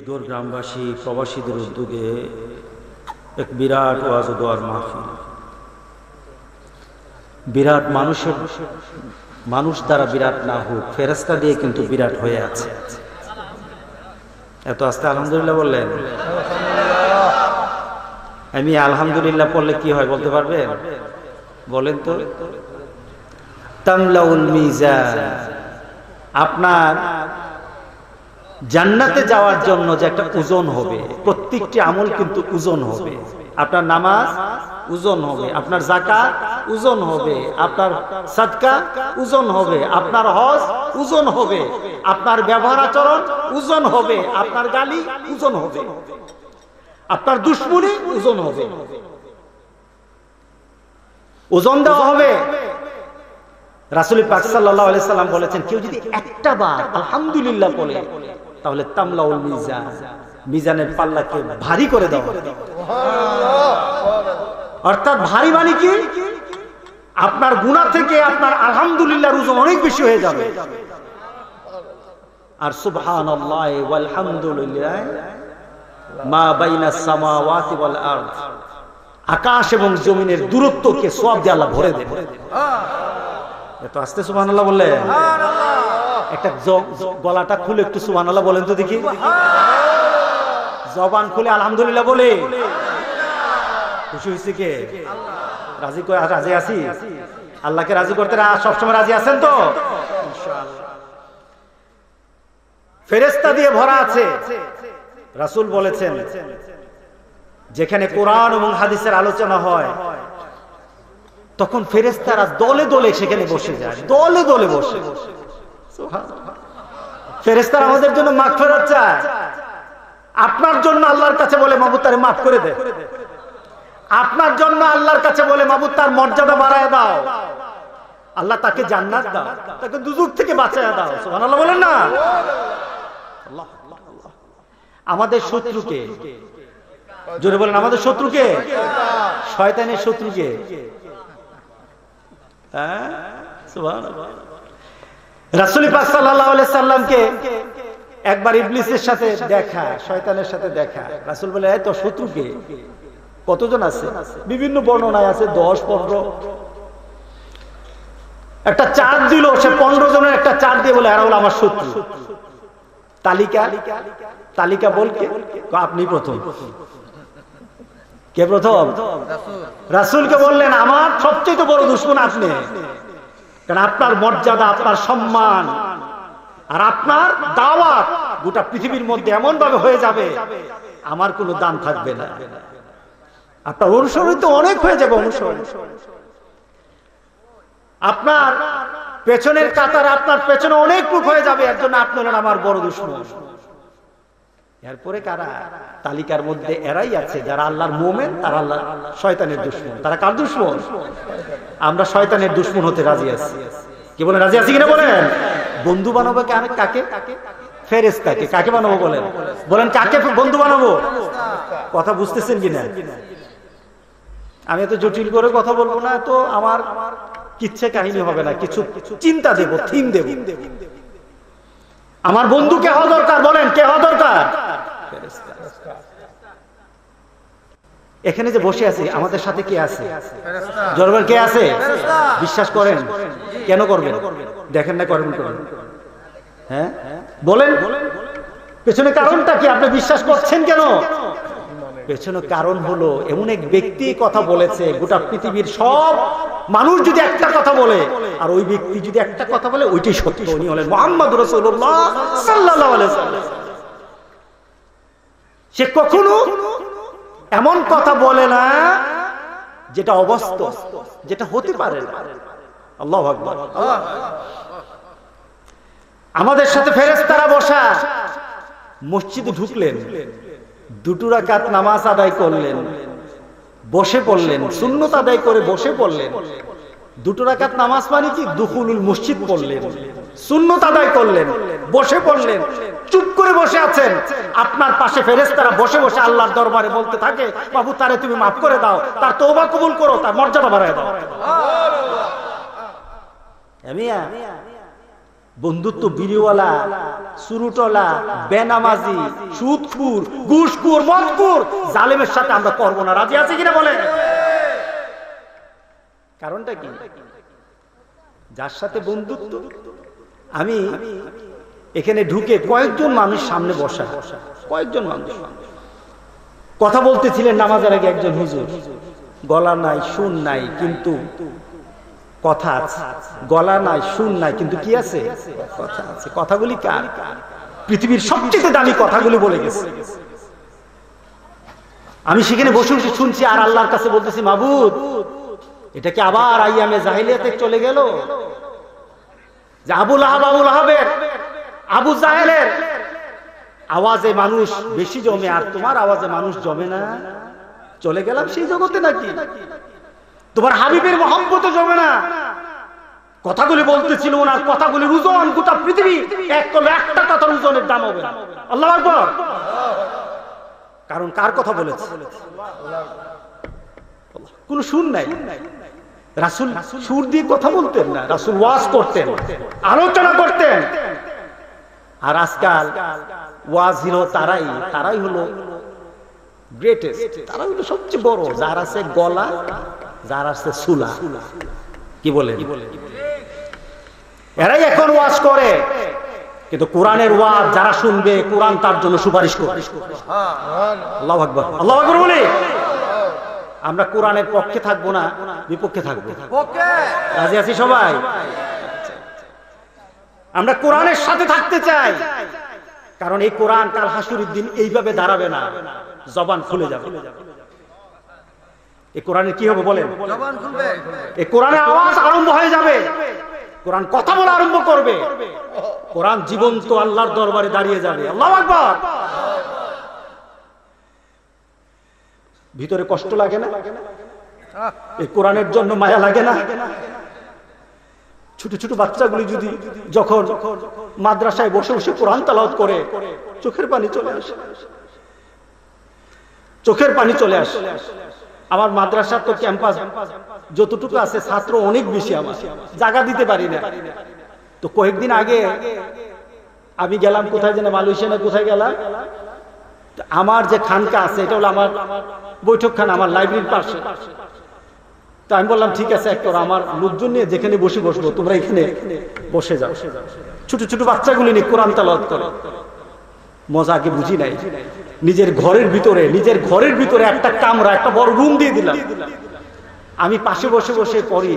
ঈদগড় গ্রামবাসী প্রবাসীদের উদ্যোগে এক বিরাট ওয়াজ ও দোয়ার মাহফিল। বিরাট মানুষ দ্বারা বিরাট না হোক, ফেরেশতা দিয়ে কিন্তু বিরাট হয়ে আছে। এত আস্তে আলহামদুলিল্লাহ বললেন? আমি আলহামদুলিল্লাহ পড়লে কি হয় বলতে পারবেন? বলেন তো। তামলাউল মিজান, আপনার জান্নাতে যাওয়ার জন্য যে একটা ওজন হবে, প্রত্যেকটি আমল কিন্তু ওজন হবে। আপনার নামাজ ওজন হবে, আপনার যাকাত ওজন হবে, আপনার সাদকা ওজন হবে, আপনার হজ ওজন হবে, আপনার ব্যবহার আচরণ ওজন হবে, আপনার গালি ওজন হবে, আপনার দুশ্মনী ওজন হবে, ওজন দেওয়া হবে। রাসূল পাক সাল্লাল্লাহু আলাইহি সাল্লাম বলেছেন, কেউ যদি একটা বার আলহামদুলিল্লাহ বলে তাহলে তামলাউল মিজান, মিজানের পাল্লাকে ভারী করে দাও। অর্থাৎ ভারী মানে কি? আপনার গুনাহ থেকে আপনার আলহামদুলিল্লাহর ওজন অনেক বেশি হয়ে যাবে। আর সুবহানাল্লাহি ওয়াল হামদুলিল্লাহ মা বাইনাস সামাওয়াতি ওয়াল আরদ, আকাশ এবং জমিনের দূরত্বকে সওয়াব দিয়ে আল্লাহ ভরে দেবে। এত আস্তে সুবহানাল্লাহ বললেন? একটা গলাটা খুলে একটু সুবহানাল্লাহ বলেন তো দেখি। জবান খুলে আলহামদুলিল্লাহ বলে খুশি হয়েছে কে? রাজি আছি? আল্লাহকে রাজি করতে সবসময় রাজি আছেন তো? ফেরেশতা দিয়ে ভরা আছে। রাসূল বলেছেন, যেখানে কোরআন এবং হাদিসের আলোচনা হয় তখন ফেরেশতারা দলে দলে সেখানে বসে যায়, দলে দলে বসে। ফেরেশতারা আমাদের জন্য মাগফিরাত চায়, আপনার জন্য আল্লাহর কাছে বলে মাবুদ তারে মাফ করে দে। আপনার জন্য আল্লাহর কাছে বলে মাবুদ তার মর্যাদা বাড়ায় দাও, আল্লাহ তাকে জান্নাত দাও, তাকে দুজক থেকে বাঁচায় দাও। সুবহানাল্লাহ বলেন না? আল্লাহ আল্লাহ। আমাদের শত্রুকে জোরে বলেন, আমাদের শত্রুকে? শয়তানের শত্রুকে। হ্যাঁ, সুবহানাল্লাহ। রাসূল পাক সাল্লাল্লাহু আলাইহি সাল্লামকে একবার ইবলিসের সাথে দেখা, শয়তানের সাথে দেখা। রাসূল বলে, এই তো শত্রুকে কতজন আছে? বিভিন্ন বর্ণনায় আছে 10-15। একটা চার্ট দিল, সে 15 জনের একটা চার্ট দিয়ে বলে, এরা হলো আমার শত্রু। তালিকা বলকে আপনি প্রথম। কে প্রথম? রাসূলকে বললেন, আমার সবচেয়ে বড় দুশমন আপনি। কারণ আপনার মর্যাদা, আপনার সম্মান আর আপনার দাওয়াত গোটা পৃথিবীর মধ্যে এমন ভাবে হয়ে যাবে, আমার কোনো দাম থাকবে না। আপনার অনুসরণ তো অনেক হয়ে যাবে। অনুসরণ আপনার পেছনের কাতার, আপনার পেছনে অনেক লোক হয়ে যাবে। এর জন্য আপনি হলেন আমার বড় দুশমন। এরপরে কারা? তালিকার মধ্যে এরাই আছে যারা আল্লাহর মুমিন, আর আল্লাহ শয়তানের দুশমন। তারা কার দুশমন? আমরা শয়তানের দুশমন হতে রাজি আছি। কি বলেন, রাজি আছি কিনা বলেন? বন্ধু বানাবো কাকে? ফেরেশতাকে। কাকে বানাবো বলেন? বলেন কাকে বন্ধু বানাবো? কথা বুঝতেছেন কিনা? আমি এত জটিল করে কথা বলবো না, তো আমার কিচ্ছা কাহিনী হবে না, কিছু চিন্তা দেব, থিম দেব। আমার বন্ধু কে হওয়া দরকার? বলেন কে হওয়া দরকার? ফেরেশতা। এখানে যে বসে আছি আমাদের সাথে কে আছে? জরবার কে আছে? বিশ্বাস করেন? কেন করবেন? দেখেন না করেন? হ্যাঁ বলেন, পেছনে কারণটা কি? আপনি বিশ্বাস করছেন কেন? পেছনে কারণ হলো, এমন এক ব্যক্তি কথা বলেছে, গোটা পৃথিবীর সব মানুষ যদি একটা কথা বলে আর ওই ব্যক্তি যদি একটা কথা বলে, ওইটাই সত্য। উনি হলেন মুহাম্মদুর রাসূলুল্লাহ সাল্লাল্লাহু আলাইহি ওয়াসাল্লাম। সে কখনো এমন কথা বলে না যেটা অবাস্তব, যেটা হতে পারে না। আল্লাহু আকবার। আমাদের সাথে ফেরেশতারা বসা, মসজিদে ঢুকলেন, 2 রাকাত নামাজ আদায় করলেন, বসে পড়লেন, সুন্নত আদায় করে বসে পড়লেন। 2 রাকাত নামাজ মানে কি? দুখুলুল মসজিদ পড়লেন, সুন্নত আদায় করলেন, বসে পড়লেন, চুপ করে বসে আছেন। আপনার পাশে ফেরেশতারা বসে বসে আল্লাহর দরবারে বলতে থাকে, বাবু তারে তুমি মাফ করে দাও, তার তওবা কবুল করো, তার মর্যাদা বাড়ায় দাও। বন্ধুত্ব বিড়িওয়ালা, সুরুটলা, বেনামাজি, সুদখুর, ঘুষখুর, মদখুর, জালেমের সাথে আমরা করব না। রাজি আছে কিনা বলেন? কারণটা কি? যার সাথে বন্ধুত্ব, আমি এখানে ঢুকে কয়েকজন মানুষ সামনে বসা, কয়েকজন মানুষ কথা বলতেছিলেন নামাজের আগে। একজন হুজুর, গলা নাই, সুর নাই, কিন্তু কথা আছে। গলা নাই, সুর নাই, কিন্তু কি আছে? কথা আছে। কথাগুলি কার? পৃথিবীর সবচেয়ে দামি কথাগুলি বলে গেছে। আমি সেখানে বসে বসে শুনছি আর আল্লাহর কাছে বলতেছি, মাবুদ, এটা কি আবার আইয়ামে জাহিলিয়াতে চলে গেল? যে আবু লাহাব, আবু লাহাবের, আবু জাহেলের আওয়াজে মানুষ বেশি জমে আর তোমার আওয়াজে মানুষ জমে না? চলে গেলাম সেই জগতে নাকি? তোমার হাবিবের মহব্বতে জমে না? কথাগুলি বলতেছিল, ওনার কথাগুলির ওজন গোটা পৃথিবী এক করলে একটা কথার ওজনের দাম হবে না। আল্লাহু আকবার। কারণ কার কথা বলেছে? কোন সুর নাই। রাসূল সুর দিয়ে কথা বলতেন না, রাসূল ওয়াজ করতেন, আলোচনা করতেন। আর আজকাল ওয়াজ হলো তারাই হলো গ্রেটেস্ট, তারা হলো সবচেয়ে বড়। যার আছে গলা, যার আছে সুলা, কি বলে, এরাই এখন ওয়াজ করে। কিন্তু কোরআনের ওয়াজ যারা শুনবে, কোরআন তার জন্য সুপারিশ করবে। আল্লাহু আকবার, আল্লাহু আকবার বলি। আমরা কোরআনের পক্ষে থাকবো না, বিপক্ষে থাকবো। রাজি আছি সবাই? আমরা কোরআনের সাথে থাকতে চাই, কারণ এই কোরআন কাল হাসুরের দিন এইভাবে দাঁড়াবে না, জবান খুলে যাবে। এই কোরআনের কি হবে বলেন? জবান খুলবে। এই কোরআনের আওয়াজ আরম্ভ হয়ে যাবে, কোরআন কথা বলা আরম্ভ করবে, কোরআন জীবন্ত আল্লাহর দরবারে দাঁড়িয়ে যাবে। আল্লাহু আকবার। ভিতরে কষ্ট লাগে না? এই কোরআনের জন্য মায়া লাগে না? ছোট ছোট বাচ্চাগুলি যদি যখন মাদ্রাসায় বসে বসে কোরআন তেলাওয়াত করে, চোখের পানি চলে আসে, চোখের পানি চলে আসে। আমার মাদ্রাসার তো ক্যাম্পাস যতটুকু আছে, ছাত্র অনেক বেশি, আমার জায়গা দিতে পারি না। তো কয়েকদিন আগে আমি গেলাম কোথায় যেন, মালয়েশিয়া না কোথায় গেলাম। আমার যে খানকা আছে, এটা হলো আমার বৈঠকখানা, আমার লাইব্রেরির পাশে। তো আমি বললাম, ঠিক আছে, একটা আমার লোকজন নিয়ে যেখানে বসবো, তোমরা এখানে বসে যাও। ছোট ছোট বাচ্চাগুলি নিয়ে কোরআন তেলাওয়াত করে। মজা আগে বুঝি নাই। নিজের ঘরের ভিতরে একটা কামরা, একটা বড় রুম দিয়ে দিলাম। আমি পাশে বসে বসে পড়ি,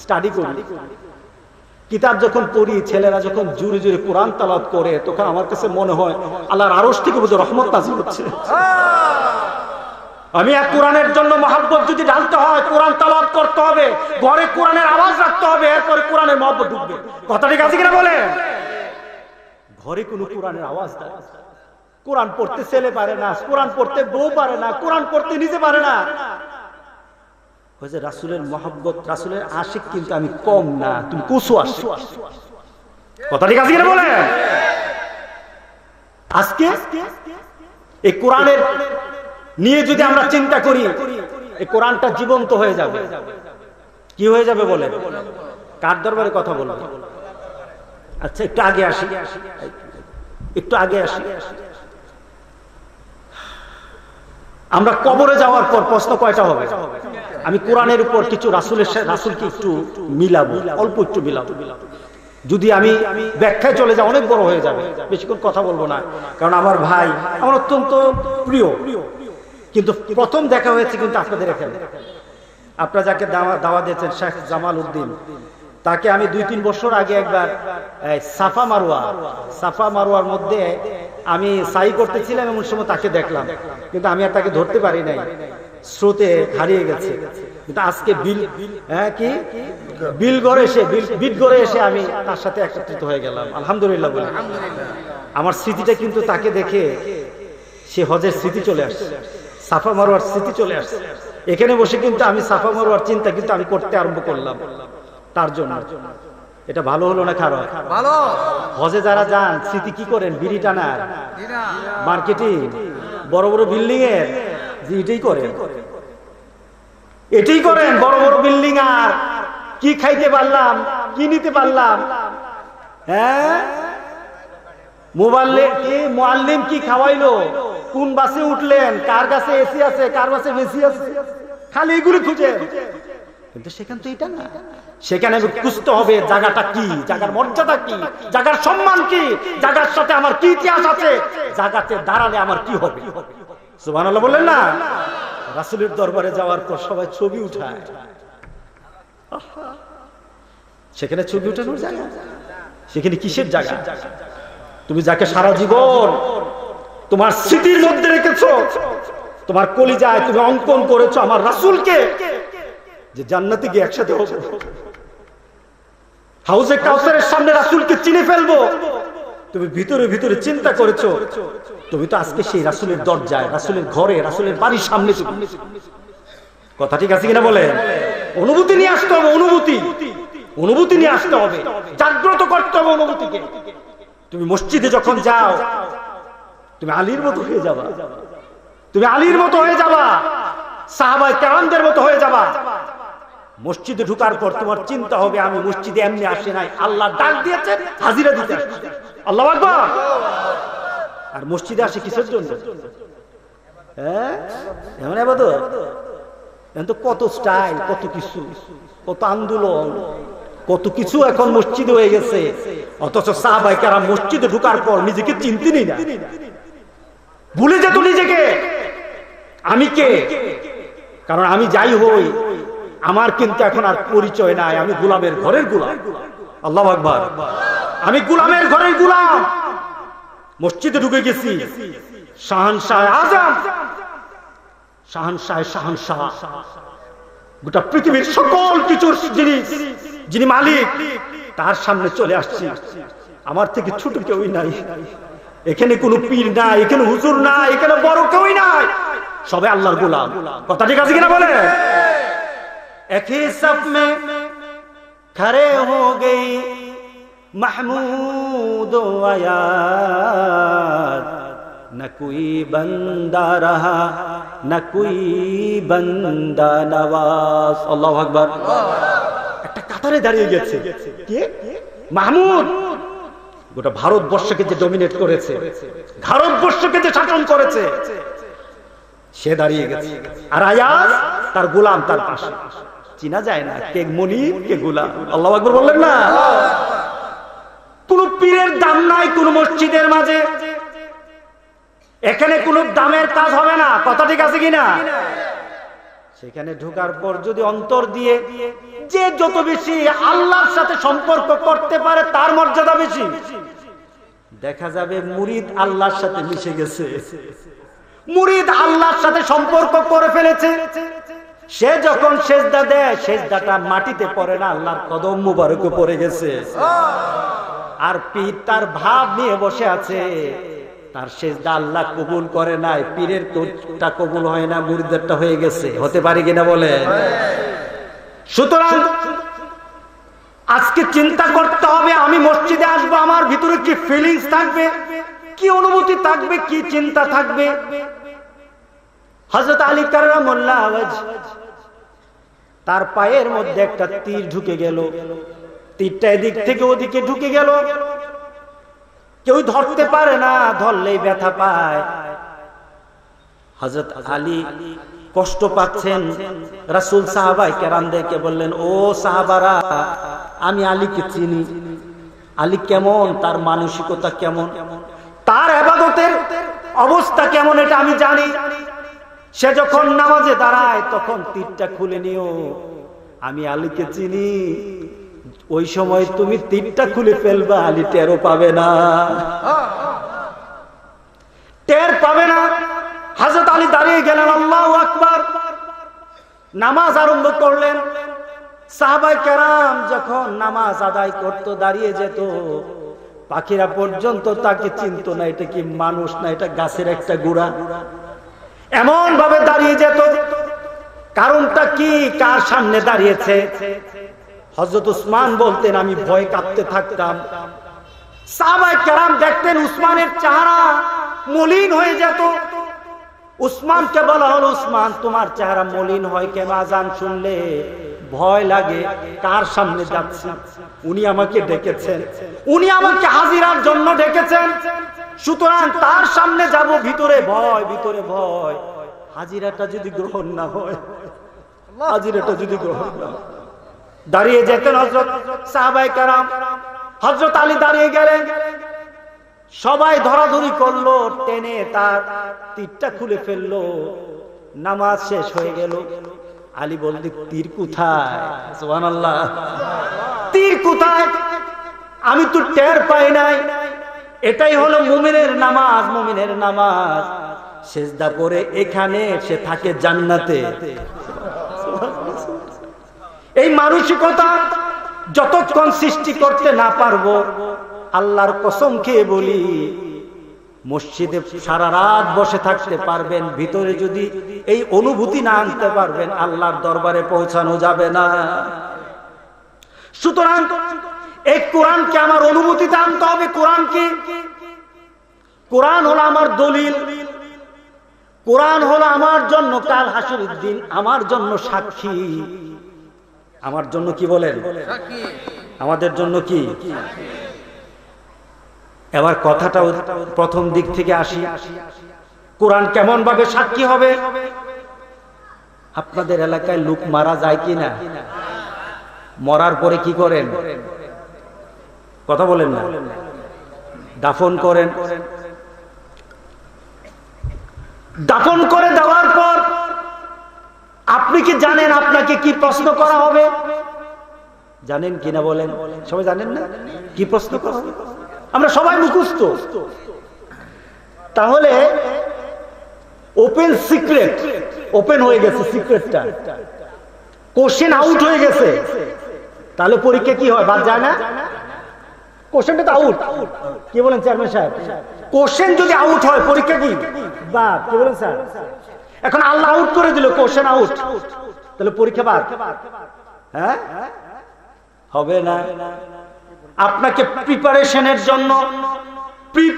স্টাডি করি। কিতাব যখন পড়ি, ছেলেরা যখন জোরে জোরে কোরআন তেলাওয়াত করে, তখন আমার কাছে মনে হয় আল্লাহর আরশ থেকে বুঝে রহমত নাযিল হচ্ছে। আমি এক কোরআনের জন্য মহব্বত যদি ঢালতে হয়, কোরআন তেলাওয়াত করতে হবে, ঘরে কোরআনের আওয়াজ রাখতে হবে, এরপরে কোরআনের মহব্বত ঢুকবে। কথা ঠিক আছে কিনা বলে? ঘরে কোনো কোরআনের আওয়াজ নাই। কোরআন পড়তে ছেলে পারে না, কোরআন পড়তে বউ পারে না, কোরআন পড়তে নিজে পারে না। রাসূলের মহব্বত, রাসূলের আশিক কিন্তু আমি কম না, তুমি কুসু আশিক। কথা ঠিক আছে কিনা বলে? আজকে এই কোরআনের নিয়ে যদি আমরা চিন্তা করি, এই কোরআনটা জীবন্ত হয়ে যাবে। কি হয়ে যাবে বলে? কার দরবারে কথা বলবো? আচ্ছা, একটু আগে আসি। আমরা কবরে যাওয়ার পর প্রশ্ন কয়টা হবে? আমি কোরআনের উপর কিছু রাসূলকে একটু মিলাবো, অল্প একটু মিলাবো। যদি আমি ব্যাখ্যায় চলে যাই, অনেক বড় হয়ে যাবে, বেশিক্ষণ কথা বলবো না। কারণ আমার ভাই আমার অত্যন্ত প্রিয়, কিন্তু প্রথম দেখা হয়েছে কিন্তু আপনাদের এখানে। আপনারা যাকে দাওয়া দিয়েছেন, শেখ জামাল উদ্দিন, তাকে আমি 2-3 বছর আগে একবার সাফা মারওয়ার মধ্যে আমি সাই করতেছিলাম, এমন সময় তাকে দেখলাম, কিন্তু আমি আর তাকে ধরতে পারি নাই, স্রোতে হারিয়ে গেছে। কিন্তু আজকে বিটগড়ে এসে আমি তার সাথে একত্রিত হয়ে গেলাম। আলহামদুলিল্লাহ বলি। আমার স্মৃতিটা কিন্তু তাকে দেখে সে হজের স্মৃতি চলে আসছে, সাফা মারওয়ার স্মৃতি চলে আসছে। এখানে বসে কিন্তু আমি সাফা মারওয়ার চিন্তা কিন্তু আমি করতে আরম্ভ করলাম তার জন্য। এটা ভালো হলো না খারাপ? ভালো। হজে যারা যান, স্মৃতি কি করেন? বিড়ি টানার, মার্কেটিং, বড় বড় বিল্ডিং এর, এটাই করেন, বড় বড় বিল্ডিং। আর কি খাইতে পারলাম, কি নিতে পারলাম, হ্যাঁ, মুআল্লিম কি খাওয়াইলো, কোন বাসে উঠলেন, কার কাছে এসি আছে, কার বাসে বেশি আছে, খালি এগুলো খুঁজে। কিন্তু সেখান তো এটা না, সেখানে খুঁজতে হবে জায়গাটা কি, জায়গার মর্যাদা কি, জায়গার সম্মান কি, জায়গার সাথে আমার কি ইতিহাস আছে, জায়গাতে দাঁড়ালে আমার কি হবে। সুবহানাল্লাহ বললেন না? রাসূলের দরবারে যাওয়ার পর সবাই ছবি উঠায়, সেখানে ছবি উঠানোর জায়গা, সেখানে কিসের জায়গা? তুমি যাকে সারা জীবন তোমার স্মৃতির মধ্যে রেখেছো, তোমার কলিজায় তুমি অঙ্কন করেছো আমার রাসূলকে, যে জান্নাতে গিয়ে একসাথে হবো, হাউজে কাউসারের সামনে রাসূলকে চিনে ফেলবো, তুমি ভিতরে ভিতরে চিন্তা করেছো, তুমি তো আজকে সেই রাসূলের দরজায়, রাসূলের ঘরে, রাসূলের বাড়ির সামনে। কথা ঠিক আছে কিনা বলে? অনুভূতি নিয়ে আসতে হবে, অনুভূতি নিয়ে আসতে হবে, জাগ্রত করতে হবে অনুভূতিকে। তুমি মসজিদে যখন যাও, তুমি আলীর মতো হয়ে যাবা, তুমি আলীর মতো হয়ে যাবা, সাহাবায়ে কেরামদের মতো হয়ে যাবা। মসজিদে ঢোকার পর তোমার চিন্তা হবে, আমি মসজিদে এমনি আসি নাই, আল্লাহ ডাক দিয়েছেন, হাজিরা দিতে আসছি। আল্লাহু আকবার। আর মসজিদে আসে কিসের জন্য? হ্যাঁ, এমন ইবাদত, এখন তো কত স্টাইল, কত কিছু, কত আন্দোলন, কত কিছু এখন মসজিদে হয়ে গেছে। অথচ সাহাবায়ে কেরাম মসজিদে ঢোকার পর নিজেকে চিনতেনই না, ভুলে যেত নিজেকে, আমি কে। কারণ আমি যাই হই, আমার কিন্তু এখন আর পরিচয় নাই, আমি গোলামের ঘরের গোলাম। আল্লাহু আকবার। আমি গোলামের ঘরের গোলাম। মসজিদে ঢুকে গেছি, শাহানশাহ আজম, শাহানশাহ, গোটা পৃথিবীর সকল কিছুর যিনি মালিক, তার সামনে চলে আসছি। আমার থেকে ছোট কেউই নাই, এখানে কোনো পীর নাই, এখানে হুজুর নাই, এখানে বড় কেউই নাই, সবাই আল্লাহর গোলাম। কথা ঠিক আছে কিনা বলে? एक ही सफ में खड़े हो गई महमूद आयात, न कोई बंदा रहा न कोई बंदा नवाज। আল্লাহু আকবার। একটা কাতারে দাঁড়িয়ে গেছে কে? মাহমুদ। গোটা ভারতবর্ষকে যে ডমিনেট করেছে, ভারতবর্ষকে যে শাসন করেছে, সে দাঁড়িয়ে গেছে। আর আয়াজ তার গোলাম তার পাশে। চিনা যায় না কে মনিব কে গোলাম। আল্লাহু আকবার বললেন না? কোন পীরের দাম নাই কোন মসজিদের মাঝে, এখানে কোন দামের কাজ হবে না। কথা ঠিক আছে কিনা? সেখানে ঢোকার পর যদি অন্তর দিয়ে যে যত বেশি আল্লাহর সাথে সম্পর্ক করতে পারে তার মর্যাদা বেশি। দেখা যাবে মুরিদ আল্লাহর সাথে মিশে গেছে, মুরিদ আল্লাহর সাথে সম্পর্ক করে ফেলেছে। সে যখন সেজদা দেয়, সেজদাটা মাটিতে পড়ে না, আল্লাহর কদম মুবারকে পড়ে গেছে। আর পীর তার ভাব নিয়ে বসে আছে, তার সেজদা আল্লাহ কবুল করে নাই, পীরের তোটা কবুল হয় না, মুরিদেরটা হয়ে গেছে। হতে পারে কিনা বলে? সুতরাং আজকে চিন্তা করতে হবে, আমি মসজিদে আসবো, আমার ভিতরে কি ফিলিংস থাকবে, কি অনুভূতি থাকবে, কি চিন্তা থাকবে। হযরত আলী কাররামাল্লাহু ওয়াজহ, তার পায়ের মধ্যে একটা তীর ঢুকে গেল, তীরটা এদিক থেকে ওদিকে ঢুকে গেল, কেউ ধরতে পারে না, ধরলেই ব্যথা পায়। হযরত আলী কষ্ট পাচ্ছেন। রাসূল সাহাবায়ে কেরামদেরকে বললেন, ও সাহাবারা, আমি আলীকে চিনি, আলী কেমন, তার মানসিকতা কেমন, তার ইবাদতের অবস্থা কেমন, এটা আমি জানি। সে যখন নামাজে দাঁড়ায় তখন তীরটা খুলে নিও, আমি আলীকে চিনি। ওই সময় তুমি তীরটা খুলে ফেলবা, আলী টেরও পাবে না, টের পাবে না। হযরত আলী দাঁড়িয়ে গেলেন, আল্লাহু আকবার, নামাজ আরম্ভ করলেন। সাহাবায়ে কেরাম যখন নামাজ আদায় করত, দাঁড়িয়ে যেত, পাখিরা পর্যন্ত তাকে চিনতো না, এটা কি মানুষ না এটা গাছের একটা গুড়া, এমন ভাবে দাঁড়িয়ে যেত। কারণটা কি, কার সামনে দাঁড়িয়েছে? হযরত উসমান বলতেন, আমি ভয়ে কাঁপতে থাকতাম। সাহাবায়ে কেরাম দেখতেন উসমানের চেহারা মলিন হয়ে যেত। উসমানকে বলা হলো, উসমান তোমার চেহারা মলিন হয় কেন? আজান শুনলে ভয় লাগে, কার সামনে যাচ্ছি? উনি আমাকে ডেকেছেন, উনি আমাকে হাজিরার জন্য ডেকেছেন, সুতরাং তার সামনে যাব, ভিতরে ভয়, ভিতরে ভয়। হাজিরাটা যদি গ্রহণ না হয়, হাজিরাটা যদি গ্রহণ না হয়। দাঁড়িয়ে যেতেন হযরত সাহাবায়ে কেরাম। হযরত আলী দাঁড়িয়ে গেলেন, সবাই ধরাধরি করলো, টেনে তার তীরটা খুলে ফেললো। নামাজ শেষ হয়ে গেল। আলী বললেন, তীর কোথায়? সুবহানাল্লাহ, তীর কোথায়? আমি তো টের পাই নাই। এটাই হলো মুমিনের নামাজ, মুমিনের নামাজ। সিজদা করে এখানে, সে থাকে জান্নাতে। এই মানসিকতা যতক্ষণ সৃষ্টি করতে না পারবো, আল্লাহর কসম খেয়ে বলি, মসজিদে সারা রাত বসে থাকতে পারবেন, ভিতরে যদি এই অনুভূতি না আনতে পারবেন, আল্লাহর দরবারে পৌঁছানো যাবে না। সুতরাং এই কোরআনকে আমার অনুভূতিতে আনতে হবে। কোরআন কি? কোরআন হলো আমার দলিল, কোরআন হলো আমার জন্য কাল হাসরের দিন আমার জন্য সাক্ষী। আমার জন্য কি বলেন? আমাদের জন্য কি? এবার কথাটা প্রথম দিক থেকে আসি। কোরআন কেমন ভাবে সাক্ষী হবে? আপনাদের এলাকায় লোক মারা যায় কিনা? মরার পরে কি করেন? কথা বলেন না। দাফন করেন। দাফন করে দেওয়ার পর আপনি কি জানেন আপনাকে কি প্রশ্ন করা হবে? জানেন কিনা বলেন? সবাই জানেন না কি প্রশ্ন করা হবে? আমরা সবাই মুখস্থ। তাহলে ওপেন সিক্রেট, ওপেন হয়ে গেছে সিক্রেটটা, কোশ্চেন আউট হয়ে গেছে। তাহলে পরীক্ষা কি হয়? বাদ যায় না? কোশ্চেনটা তো আউট। কি বলেন চেয়ারম্যান সাহেব? কোশ্চেন যদি আউট হয়, পরীক্ষা কি? বাদ। কি বলেন স্যার? এখন আল্লাহ আউট করে দিল, কোশ্চেন আউট, তাহলে পরীক্ষা বাদ? হ্যাঁ, হবে না। আপনাকে প্রিপারেশনের জন্য,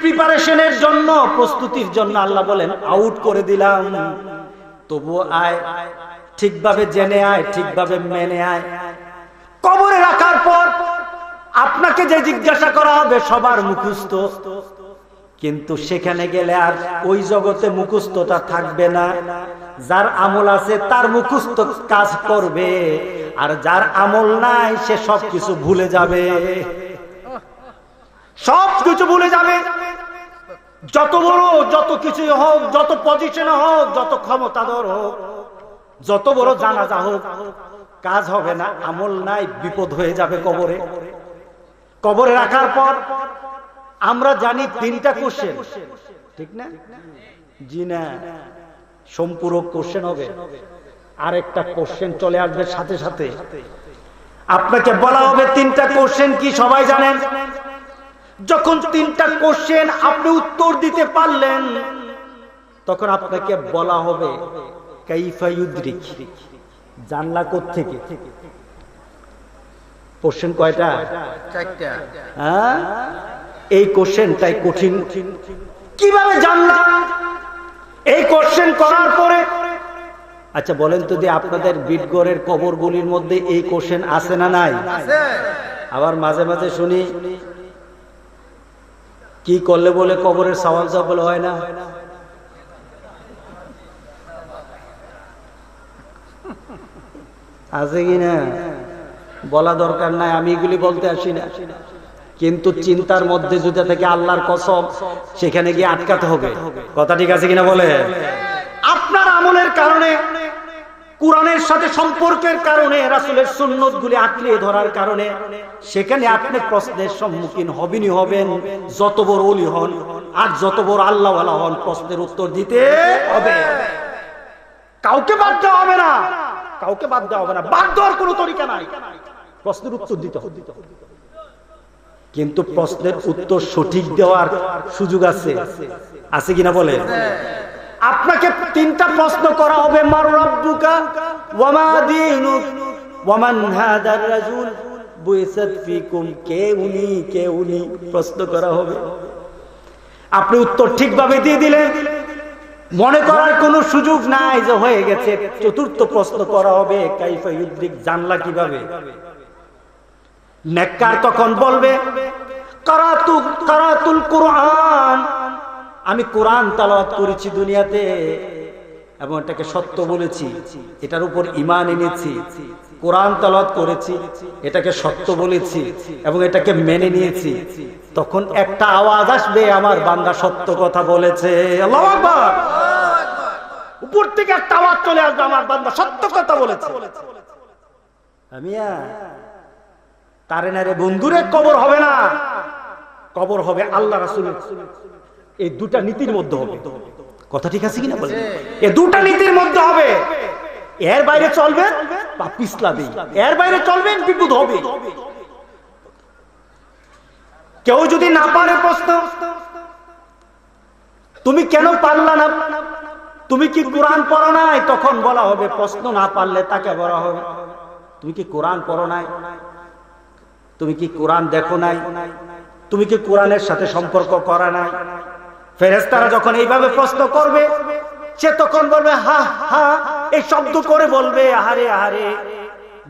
প্রিপারেশনের জন্য, প্রস্তুতির জন্য আল্লাহ বলেন আউট করে দিলাম, তবু আয়, ঠিকভাবে জেনে আয়, ঠিকভাবে মেনে আয়। কবরে রাখার পর আপনাকে যে জিজ্ঞাসা করা হবে সবার মুখস্থ, কিন্তু সেখানে গেলে আর ওই জগতে মুখস্থটা থাকবে না। যার আমল আছে তার মুখস্থ কাজ করবে, আর যার আমল নাই সে সবকিছু ভুলে যাবে, সবকিছু ভুলে যাবে। যত বড়, যত কিছু হোক, যত পজিশনে হোক, যত ক্ষমতাধর হোক, যত বড় জানাজা হোক, কাজ হবে না। আমল নাই, বিপদ হয়ে যাবে কবরে। কবরে রাখার পর আমরা জানি 3টা কোশ্চেন, ঠিক না? জি না, সম্পূরক কোশ্চেন হবে। আরেকটা কোশ্চেন চলে আসবে সাথে সাথে। আপনাকে বলা হবে 3টা কোশ্চেন কি সবাই জানেন? যখন 3টা কোশ্চেন আপনি উত্তর দিতে পারলেন, তখন আপনাকে বলা হবে কাইফা ইউদরিক, জানলা কোত্থেকে? কোশ্চেন কয়টা? 4টা। হ্যাঁ, এই কোশ্চেনটাই কঠিন। কিভাবে জানলাম? এই কোশ্চেন করার পরে, আচ্ছা বলেন তো, যে আপনাদের বিটগড়ের কবরগুলির মধ্যে এই কোশ্চেন আছে না নাই? আবার মাঝে মাঝে শুনি কি করলে বলে কবরের সওয়াল জবাব হয় না। আছে কিনা? বলা দরকার নাই, আমি এগুলি বলতে আসি না। কিন্তু চিন্তার মধ্যে যদি থেকে আল্লাহর কসম, সেখানে গিয়ে আটকাতে হবে। কথা ঠিক আছে কিনা বলে? আপনার আমলের কারণে, কোরআনের সাথে সম্পর্কের কারণে, রাসূলের সুন্নতগুলি আঁকড়ে ধরার কারণে সেখানে আপনি প্রশ্নের সম্মুখীন হবেনই হবেন। যত বড় ওলি হন আর যত বড় আল্লাহওয়ালা হন, প্রশ্নের উত্তর দিতে হবে। কাউকে বাদ দেওয়া হবে না, কাউকে বাদ দেওয়া হবে না। বাদ দেওয়ার কোনো তরিকা নাই, প্রশ্নের উত্তর দিতে হবে। কিন্তু প্রশ্নের উত্তর সঠিক দেওয়ার সুযোগ আছে, আছে কিনা বলে? আপনাকে 3টা প্রশ্ন করা হবে। মার রাব্বুকা ওয়া মা দীনুক ওয়া মান হাদার রাজুল বুইসাত ফিকুম, কে উনি, কে উনি প্রশ্ন করা হবে। আপনি উত্তর ঠিকভাবে দিয়ে দিলেন, মনে করার কোনো সুযোগ নাই যে হয়ে গেছে। চতুর্থ প্রশ্ন করা হবে, কাইফা ইউদ্রিক, জানলা কিভাবে? নেককার তখন বলবে কারাতুল কুরআন, আমি কোরআন তেলাওয়াত করেছি দুনিয়াতে এবং এটাকে সত্য বলেছি, এটার উপর ঈমান এনেছি। কোরআন তেলাওয়াত করেছি, এটাকে সত্য বলেছি এবং এটাকে মেনে নিয়েছি। তখন একটা আওয়াজ আসবে, আমার বান্দা সত্য কথা বলেছে। আল্লাহু আকবার। উপর থেকে একটা আওয়াজ চলে আসবে, আমার বান্দা সত্য কথা বলেছে। আমিয়া তারে না রে বন্ধুরে, কবর হবে না, কবর হবে আল্লাহ রাসূলের। এই দুটা নীতির মধ্যে হবে। কথা ঠিক আছে কিনা বলেন? এই দুটা নীতির মধ্যে হবে। এর বাইরে চলবে বা পিছলাবে, এর বাইরে চলবেন বিপদ হবে। কেউ যদি না পারে প্রশ্ন, তুমি কেন পারলা না, তুমি কি কোরআন পড়ো নাই? তখন বলা হবে, প্রশ্ন না পারলে তাকে বলা হবে, তুমি কি কোরআন পড়ো নাই? তুমি কি কোরআন দেখো নাই? তুমি কি কোরআনের সাথে সম্পর্ক করা নাই? ফেরেশতারা যখন এইভাবে প্রশ্ন করবে, সে তখন বলবে হা হা, এই শব্দ করে বলবে, আহারে আহারে,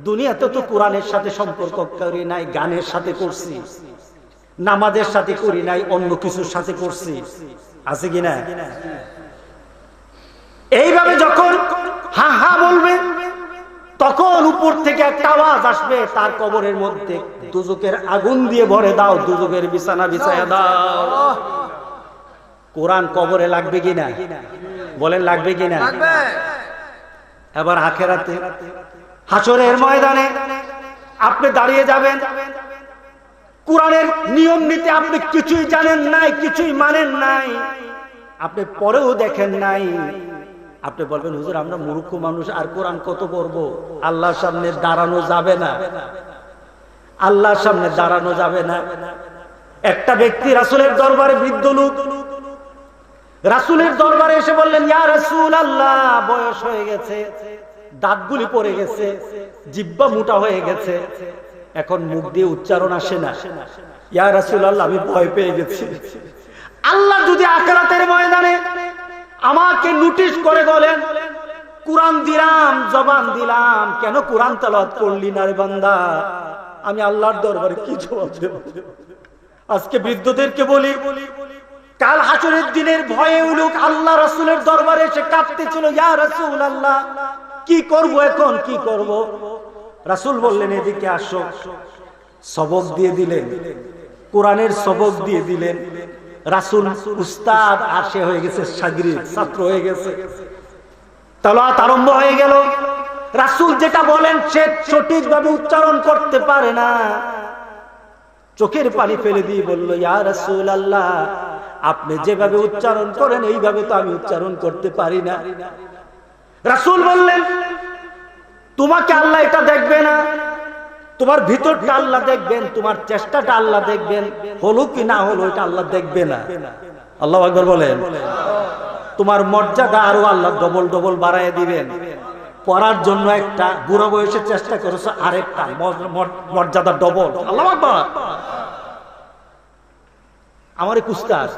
দুনিয়াতে তো কোরআনের সাথে সম্পর্ক করি নাই, গানের সাথে করছি, নামাজের সাথে করি নাই, অন্য কিছুর সাথে করছি। আছে কিনা? এইভাবে যখন হা হা বলবে, তখন উপর থেকে একটা আওয়াজ আসবে, তার কবরের মধ্যে দুজকের আগুন দিয়ে ভরে দাও, দুজকের বিছানা বিছায়া দাও। কোরআন কবরে লাগবে কিনা বলেন? লাগবে কিনা? এবার আখিরাতে হাসরের ময়দানে আপনি দাঁড়িয়ে যাবেন, কোরআনের নিয়ম নীতি আপনি কিছুই জানেন নাই, কিছুই মানেন নাই, আপনি পরেও দেখেন নাই। আপনি বলবেন, হুজুর আমরা মূর্খ মানুষ, আর কোরআন কত পড়বো? আল্লাহর সামনে দাঁড়ানো যাবে না, আল্লাহর সামনে দাঁড়ানো যাবে না। একটা ব্যক্তি রাসূলের দরবারে, বৃদ্ধ লোক রাসূলের দরবারে এসে বললেন, ইয়া রাসূলুল্লাহ, বয়স হয়ে গেছে, দাঁতগুলি পড়ে গেছে, জিহ্বা মোটা হয়ে গেছে, এখন মুখ দিয়ে উচ্চারণ আসে না। ইয়া রাসূলুল্লাহ, আমি ভয় পেয়ে গেছি। আল্লাহ যদি আখিরাতের ময়দানে আমাকে নোটিশ করে বলেন, কোরআন দিলাম, জবান দিলাম, কেন কোরআন তেলাওয়াত করলি না রে বান্দা, আমি আল্লাহর দরবারে কি জবাব দেব? আজকে বৃদ্ধদেরকে বলি, কাল হাসরের দিনের ভয়ে লোক আল্লাহ রাসূলের দরবারে এসে কাঁদতেছিল, ইয়া রাসূলুল্লাহ, কি করব এখন, কি করব? রাসূল বললেন, এদিকে আসো। সবক দিয়ে দিলেন, কোরআনের সবক দিয়ে দিলেন। রাসূল উস্তাদ, আর সে হয়ে গেছে শাগিরিদ, ছাত্র হয়ে গেছে। তেলাওয়াত আরম্ভ হয়ে গেল। রাসূল যেটা বলেন সে সঠিকভাবে উচ্চারণ করতে পারে না, চোখের পানি ফেলে দিয়ে বলল, ইয়া রাসূলুল্লাহ, আপনি যেভাবে উচ্চারণ করেন এইভাবে তো আমি উচ্চারণ করতে পারি না। রাসূল বললেন, তোমাকে আল্লাহ এটা দেখবে না, তোমার ভিতরটা আল্লাহ দেখবেন, তোমার চেষ্টাটা আল্লাহ দেখবেন, হলো কি না হলো এটা আল্লাহ দেখবে না। আল্লাহু আকবার বলেন। তোমার মর্যাদা আরো আল্লাহ ডবল ডবল বাড়ায় দিবেন। পড়ার জন্য একটা, বুড়ো বয়সে চেষ্টা করেছো আরেকটা, মর্যাদা ডবল। আল্লাহু আকবার। আমার এক উস্তাদ,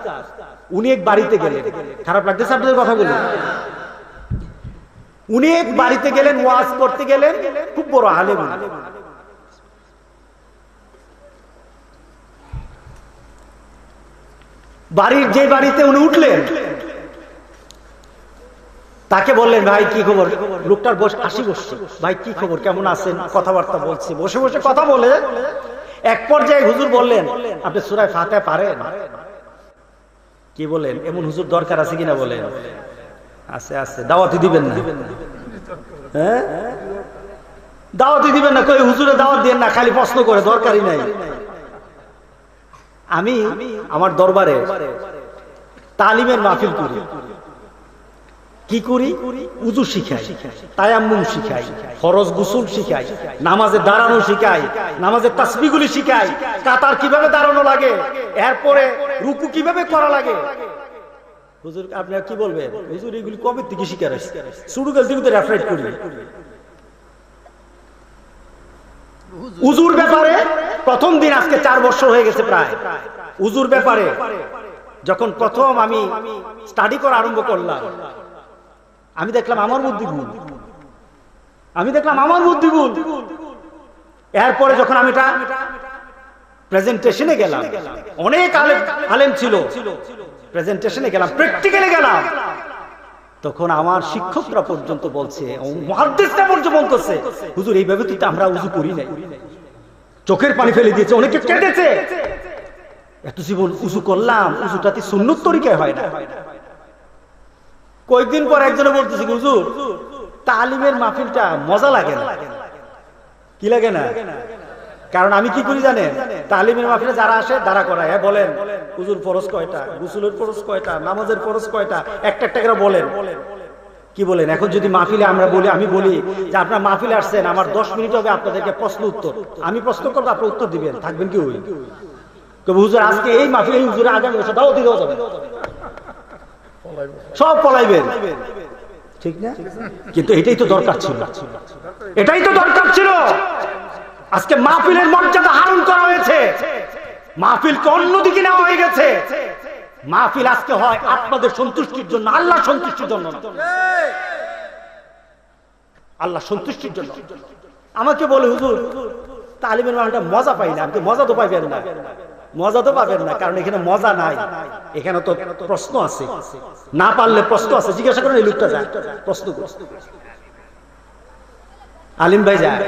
উনি এক বাড়িতে গেলেন, খারাপ লাগতেছে আপনাদের কথাগুলো, উনি এক বাড়িতে গেলেন, ওয়াজ করতে গেলেন, খুব বড় আলেম। বাড়ির যে বাড়িতে উনি উঠলেন, তাকে বললেন, ভাই কি খবর? লোকটার বয়স 80 বছর। ভাই কি খবর, কেমন আছেন? কথাবার্তা বলছে, বসে বসে কথা বলে। এক পর্যায়ে হুজুর বললেন, আপনি সূরা ফাতিহা পারেন? কি বলেন? এমন হুজুর দরকার আছে কিনা বলেন? আছে, আছে। দাওয়াতি দিবেন না? হ্যাঁ, দাওয়াতি দিবেন না? কই হুজুরে দাওয়াত দেন না, খালি প্রশ্ন করে, দরকারই নাই। আমি আমার দরবারে তালিমের মাহফিল করি। কি করি? উযু শিখাই, তায়াম্মুম শিখাই, ফরজ গোসল শিখাই, নামাজে দাঁড়ানো শিখাই, নামাজের তাসবিহগুলি শিখাই, কাতার কিভাবে দাঁড়ানো লাগে, এরপরে রুকু কিভাবে করা লাগে। হুজুর আপনারা কি বলবেন? হুজুর এগুলি কবে থেকে শিখার আসছে? শুরুকাল থেকে তো রেফারেট করি। উযুর ব্যাপারে প্রথম দিন, আজকে 4 বছর হয়ে গেছে প্রায়, উযুর ব্যাপারে যখন প্রথম আমি স্টাডি করা আরম্ভ করলাম, আমি দেখলাম আমার বুদ্ধি ভুল, এরপরে যখন আমি এটা প্রেজেন্টেশনে গেলাম, অনেক আলেম ছিল, প্রেজেন্টেশনে গেলাম, প্র্যাকটিক্যালে গেলাম, তখন আমার শিক্ষকরা পর্যন্ত বলছে, মুহাদ্দিসরা পর্যন্ত বলতেছে, হুজুর এইভাবে তো আমরা উযু করি নাই, চোখের পানি ফেলে দিয়েছে, অনেকে কেঁদেছে, এত জীবন উযু করলাম, উযুটাতে সুন্নত তরিকায় হয় না। কয়েকদিন পর একজনে বলতেছে, হুজুর তালিমের মাহফিলটা মজা লাগে না। কি লাগে না? কারণ আমি কি করি জানেন, তালিমের মাহফিলে যারা আসে দাঁড়া করায়, বলেন হুজুর ফরজ কয়টা, গোসলের ফরজ কয়টা, নামাজের ফরজ কয়টা, একটা একটা করে বলেন। কি বলেন? এখন যদি মাহফিলে আমরা বলি, আমি বলি যে আপনার মাহফিলে আসছেন, আমার 10 মিনিট হবে আপনাদেরকে প্রশ্ন উত্তর, আমি প্রশ্ন করবো, আপনি উত্তর দিবেন, থাকবেন কি ওই? হুজুর আজকে এই মাহফিলে হুজুর আগামী বছর দাও দিতেও যাবে, সব পলাইবেন, ঠিক না? কিন্তু এটাই তো দরকার ছিল, আজকে মাহফিলের মর্যাদা হারণ করা হয়েছে, মাহফিলকে অন্যদিকে নেওয়া হয়ে গেছে। মাহফিল আজকে হয় আপনাদের সন্তুষ্টির জন্য, আল্লাহ সন্তুষ্টির জন্য না, আল্লাহ সন্তুষ্টির জন্য। আমাকে বলে হুজুর তালিমের মাহফিলটা মজা পাই না। মজা তো পাইবেন না, কারণ এখানে মজা নাই, এখানে তো প্রশ্ন আছে, না পারলে প্রশ্ন আছে, জিজ্ঞাসা করেন এই লোকটা যায় প্রশ্ন আলিম ভাই যায়।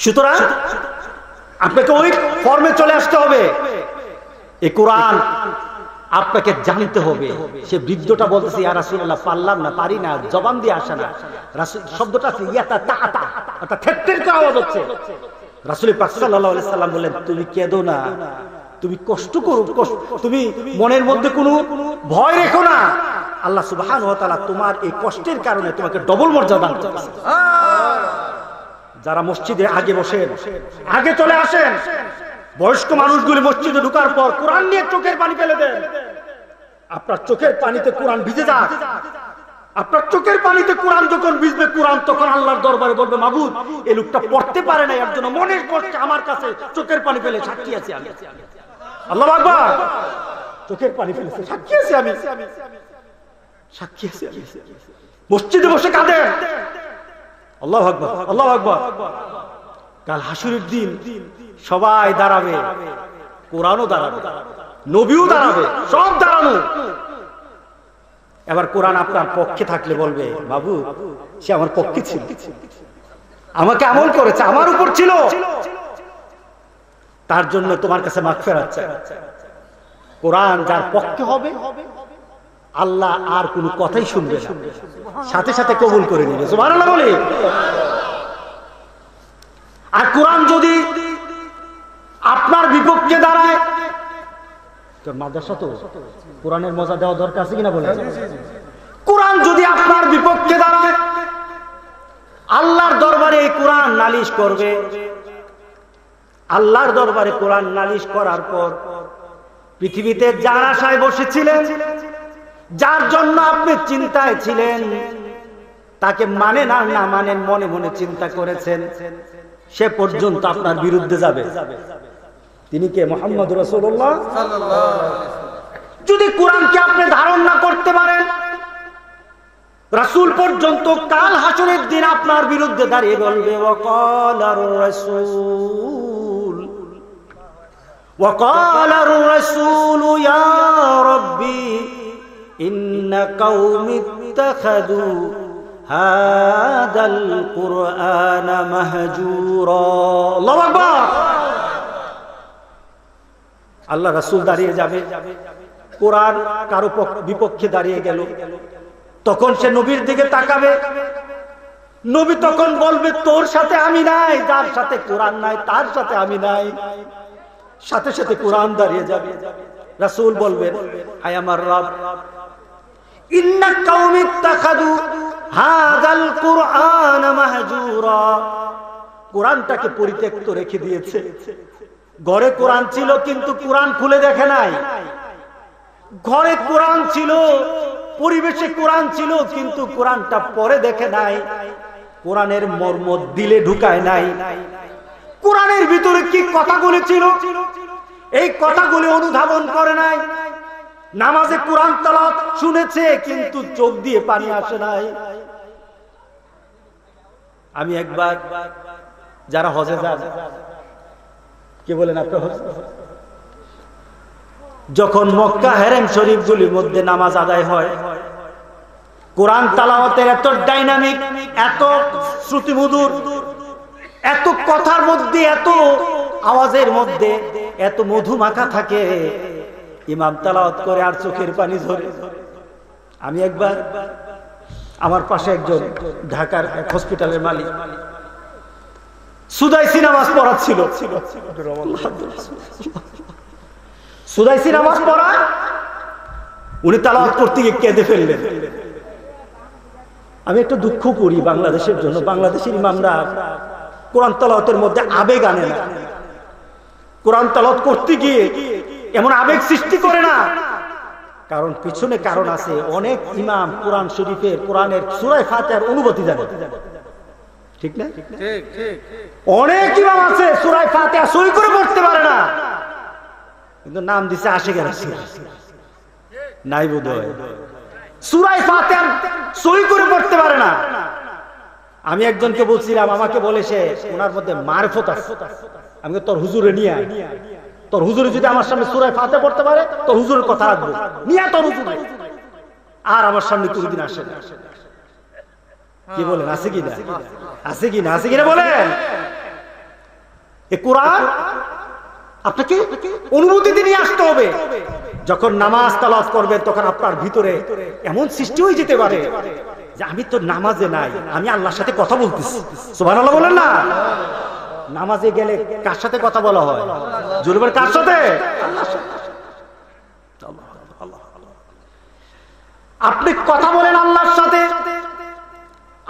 সুতরাং আপনাকে ওই ফর্মে চলে আসতে হবে, এই কোরআন আপনাকে জানতে হবে। সে বৃদ্ধটা বলতেছে, ইয়া রাসূলুল্লাহ পারলাম না, পারি না, জবান দিয়ে আসে না। রাসূল শব্দটা আছে ইয়াতা তাতা, অর্থাৎ থেত্তের করে আওয়াজ হচ্ছে। রাসূল পাক সাল্লাল্লাহু আলাইহি সাল্লাম বললেন, তুমি কেঁদো না, তুমি কষ্ট করো, তুমি মনের মধ্যে কোনো ভয় রেখো না, আল্লাহ সুবহানাহু ওয়া তাআলা তোমার এই কষ্টের কারণে তোমাকে ডবল মর্যাদা দান করবেন। যারা মসজিদে আগে বসেন, আগে চলে আসেন। বয়স্ক মানুষগুলি মসজিদে ঢোকার পর কোরআন নিয়ে চোখের পানি ফেলে দেন। আপনার চোখের পানিতে কোরআন ভিজে যাক, আপনার চোখের পানিতে কোরআন যখন ভিজবে, কোরআন তখন আল্লাহর দরবারে বলবে, মাবুদ এই লোকটা পড়তে পারে না, এর জন্য মনের কষ্ট আমার কাছে চোখের পানি ফেলে সাক্ষী আছি আমি। আল্লাহু আকবার, চোখের পানি ফেলেছে, সাক্ষী আছি আমি, সাক্ষী আছি আমি। মসজিদে বসে কাঁদেন, আল্লাহু আকবার, আল্লাহু আকবার। কাল হাসরের দিন সবাই দাঁড়াবে, কোরআনও দাঁড়াবে, নবীও দাঁড়াবে, সব দাঁড়ানো। এবার কোরআন আপনার পক্ষে থাকলে বলবে, বাবু সে আমার পক্ষে ছিল, আমাকে আমল করেছে, আমার উপর ছিল, তার জন্য তোমার কাছে মাগফিরাত চাই। কোরআন যার পক্ষে হবে, আল্লাহ আর কোনো কথাই শুনবে না, সাথে সাথে কবুল করে নিবে। সুবহানাল্লাহ বলে। আর কোরআন যদি আপনার বিপক্ষে দাঁড়ায়, মাদ্রাসা তো কোরআনের মজা দেওয়া দরকার আছে কিনা বলে। কোরআন যদি আপনার বিপক্ষে দাঁড়ায়, আল্লাহর দরবারে এই কোরআন নালিশ করবে। আল্লাহর দরবারে কোরআন নালিশ করার পর পৃথিবীতে যার আশায় বসেছিলেন, যার জন্য আপনি চিন্তায় ছিলেন, তাকে মানে না না মানেন, মনে মনে চিন্তা করেছেন, সে পর্যন্ত আপনার বিরুদ্ধে যাবে। তিনি কে? মুহাম্মদ রাসূলুল্লাহ সাল্লাল্লাহু আলাইহি ওয়াসাল্লাম। যদি কোরআনকে আপনি ধারণ না করতে পারেন, রাসূল পর্যন্ত কাল হাসরের দিন আপনার বিরুদ্ধে দাঁড়িয়ে বলবে, ওয়াকালার রাসূল, ওয়াকালার রাসূল ইয়া রাব্বি ইন্না কওমি ইত্তাখাযু হাদাল কুরআন মাহজুরা। আল্লাহু আকবার। আল্লাহ রাসূল দাঁড়িয়ে যাবে, কোরআন কারো বিপক্ষে দাঁড়িয়ে গেল, তখন সে নবীর দিকে তাকাবে, নবী তখন বলবে, তোর সাথে আমি নাই, যার সাথে কোরআন নাই তার সাথে আমি নাই। সাথে সাথে কোরআন দাঁড়িয়ে যাবে। রাসূল বলবেন, আয় আমার রব, ইন্না কওমি ইত্তাখাযু হাযাল কুরআন মাহজুরা। কোরআনটাকে পরিত্যক্ত রেখে দিয়েছে। ঘরে কোরআন ছিল কিন্তু কোরআন খুলে দেখে নাই। ঘরে কোরআন ছিল, পরিবেশে কোরআন ছিল, কিন্তু কোরআনটা পরে দেখে নাই। কোরআনের মর্ম দিলে ঢুকায় নাই। কোরআনের ভিতরে কি কথাগুলি ছিল, এই কথাগুলি অনুধাবন করে নাই। নামাজে কোরআন তেলাওয়াত শুনেছে কিন্তু চোখ দিয়ে পানি আসে নাই। আমি একবার, যারা হজে যান, কে বলেন আপনি হজ, যখন মক্কা হেরেম শরীফগুলির মধ্যে নামাজ আদায় হয়, কোরআন তেলাওয়াতের এত ডাইনামিক, এত শ্রুতিমধুর, এত কথার মধ্যে, এত আওয়াজের মধ্যে এত মধু মাখা থাকে, ইমাম তেলাওয়াত করে আর চোখের পানি ঝরে। আমি একবার, আমার পাশে একজন ঢাকার হসপিটালের মালিক সুদাইসি নামাজ পড়াচ্ছিল, সুদাইসি নামাজ পড়ায় উনি তেলাওয়াত করতে গিয়ে কেঁদে ফেললেন। আমি একটু দুঃখ করি বাংলাদেশের জন্য, বাংলাদেশের ইমামরা কোরআন তেলাওয়াতের মধ্যে আবেগ আনে না, কোরআন তেলাওয়াত করতে গিয়ে এমন আবেগ সৃষ্টি করে না। কারণ পিছনে কারণ আছে। অনেক ইমাম কোরআন শরীফের, কোরআনের সূরা ফাতিহার অনুভূতি জানে, ঠিক না? অনেক ইমাম আছে সূরা ফাতিহা সই করে পড়তে পারে না, কিন্তু নাম দিছে আশিক রাসূল, নাই বোধহয় সূরা ফাতিহা সই করে পড়তে পারে না। আমি একজনকে বলছিলাম, আমাকে বলে সে ওনার মধ্যে মারফত আছে। আমি তোর হুজুরে নিয়ে আয়, তোর হুজুরে যদি আমার সামনে সূরা ফাতিহা পড়তে পারে তোর হুজুরের কথা রাখবো, নিয়ে তোর হুজুরে আর আমার সামনে কোনদিন আসে না। কি বলেন, আছে কি না? আছে কি না? আছে কিনা বলেন? এই কোরআন আপনাকে অনুভূতিতে নিয়ে আসতে হবে। যখন নামাজ তেলাওয়াত করবেন তখন আপনার ভিতরে এমন সৃষ্টি হয়ে যেতে পারে যে আমি তো নামাজে নাই, আমি আল্লাহর সাথে কথা বলতেছি। সুবহানাল্লাহ বলেন না? নামাজে গেলে কার সাথে কথা বলা হয়? জোরে বলেন, কার সাথে? আল্লাহর সাথে। আপনি কথা বলেন আল্লাহর সাথে।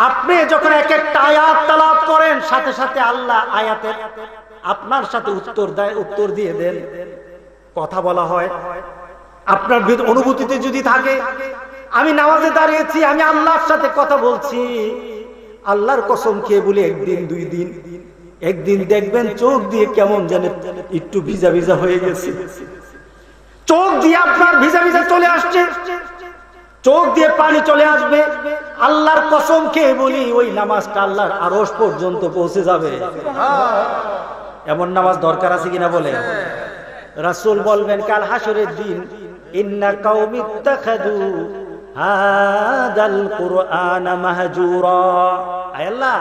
আপনি যখন এক একটা আয়াত তেলাওয়াত করেন, সাথে সাথে আল্লাহ আয়াতের আপনার সাথে উত্তর দিয়ে দেন, কথা বলা হয়। আপনার অনুভূতিতে যদি থাকে আমি নামাজে দাঁড়িয়েছি, আমি আল্লাহর সাথে কথা বলছি, আল্লাহর কসম খেয়ে বলি একদিন, দুই দিন, একদিন দেখবেন চোখ দিয়ে কেমন জানে একটু ভিজা ভিজা হয়ে গেছে, চোখ দিয়ে আপনার ভিজা ভিজা চলে আসছে, চোখ দিয়ে পানি চলে আসবে। আল্লাহর কসম খেয়ে বলি ওই নামাজটা আল্লাহর আরশ পর্যন্ত পৌঁছে যাবে। এমন নামাজ দরকার আছে কিনা বলে? রাসূল বলবেন কাল হাসরের দিন, ইন্না কাওমি ইত্তাখাযু হাদাল কুরআনা মাহজুরা। আয় আল্লাহ,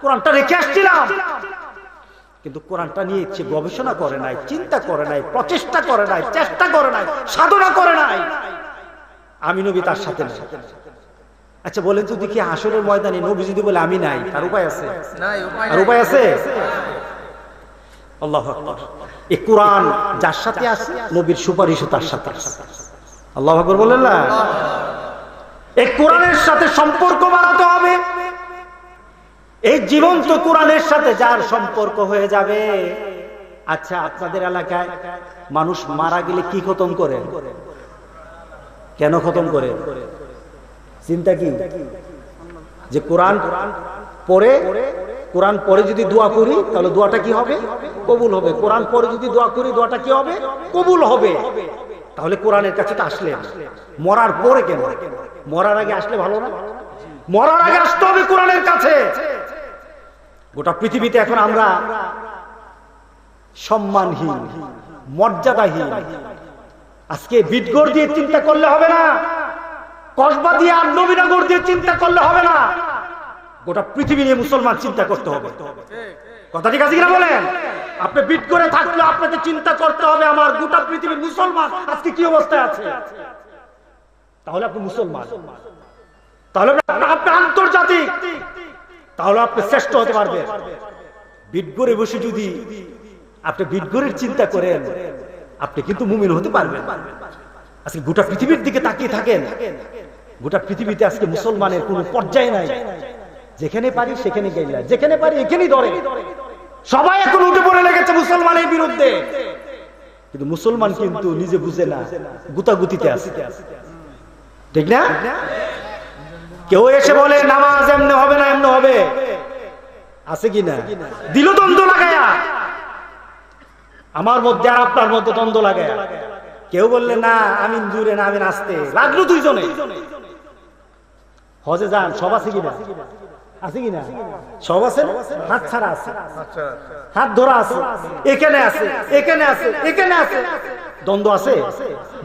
কোরআনটা রেখে আসছিলাম কিন্তু কোরআনটা নিয়ে ইচ্ছে গবেষণা করে নাই, চিন্তা করে নাই, প্রচেষ্টা করে নাই, চেষ্টা করে নাই, সাধনা করে নাই। আমি নবী তার সাথে নাই। আচ্ছা বলেন তো দেখি, হাসরের ময়দানে নবী যদি বলে আমি নাই, তার উপায় আছে? আর উপায় আছে? আল্লাহু আকবার। এই কোরআন যার সাথে আছে নবীর সুপারিশও তার সাথে আছে। আল্লাহু আকবার বলেন না? এই কোরআনের সাথে সম্পর্ক বাড়াতে হবে। এই জীবন্ত কোরআনের সাথে যার সম্পর্ক হয়ে যাবে। আচ্ছা আপনাদের এলাকায় মানুষ মারা গেলে কি খতম করে? কেন খতম করে? চিন্তা কি? যে কোরআন পড়ে, কোরআন পড়ে যদি দোয়া করি তাহলে দোয়াটা কি হবে? কবুল হবে। কোরআন পড়ে যদি দোয়া করি দোয়াটা কি হবে? কবুল হবে। তাহলে কোরআনের কাছে তো আসলে মরার পরে কেন? মরার আগে আসলে ভালো না? মরার আগে আসতে হবে কোরআনের কাছে। গোটা পৃথিবীতে এখন আমরা সম্মানহীন, মর্যাদাহীন। আজকে বিটগড় দিয়ে চিন্তা করলে হবে না, কসবা দিয়ে আর নবীনগর দিয়ে চিন্তা করলে হবে না, গোটা পৃথিবী নিয়ে মুসলমান চিন্তা করতে হবে। কথা ঠিক আছে কিনা বলেন? আপনি বিটগড়ে থাকলে আপনাকে চিন্তা করতে হবে আমার গোটা পৃথিবীর মুসলমান আজকে কি অবস্থায় আছে। তাহলে আপনি মুসলমান, তাহলে আপনি আন্তর্জাতিক, তাহলে আপনি শ্রেষ্ঠ হতে পারবেন। বিটগড়ে বসে যদি আপনি বিটগড়ের চিন্তা করেন আপনি কিন্তু মুমিন হতে পারবেন। আজকে গোটা পৃথিবীর দিকে তাকিয়ে থাকেন, গোটা পৃথিবীতে আজকে মুসলমানের কোনো পর্যায়ে নাই। যেখানে পারি সেখানে গেলে, যেখানে পারি এখানেই ধরে। সবাই এখন উঠে পড়ে লেগেছে মুসলমানের বিরুদ্ধে, কিন্তু মুসলমান কিন্তু নিজে বুঝে না, গুতাগুতিতে আছে, ঠিক না? কেউ এসে বলে নামাজ এমনি হবে না এমনি হবে, আছে কিনা? দিল দ্বন্দ্ব লাগায়া, আমার মধ্যে আর আপনার মধ্যে দ্বন্দ্ব লাগায়া। কেউ বললে না আমিন জুড়ে না আমিন আসতে, লাগলো দুইজনে। হজে যান, সব আছে কিনা? আছে কিনা? সব আছে, হাত ছাড়া আছে, হাত ধরা আছে, এখানে আছে, এখানে আছে, এখানে আছে। দ্বন্দ্ব আছে,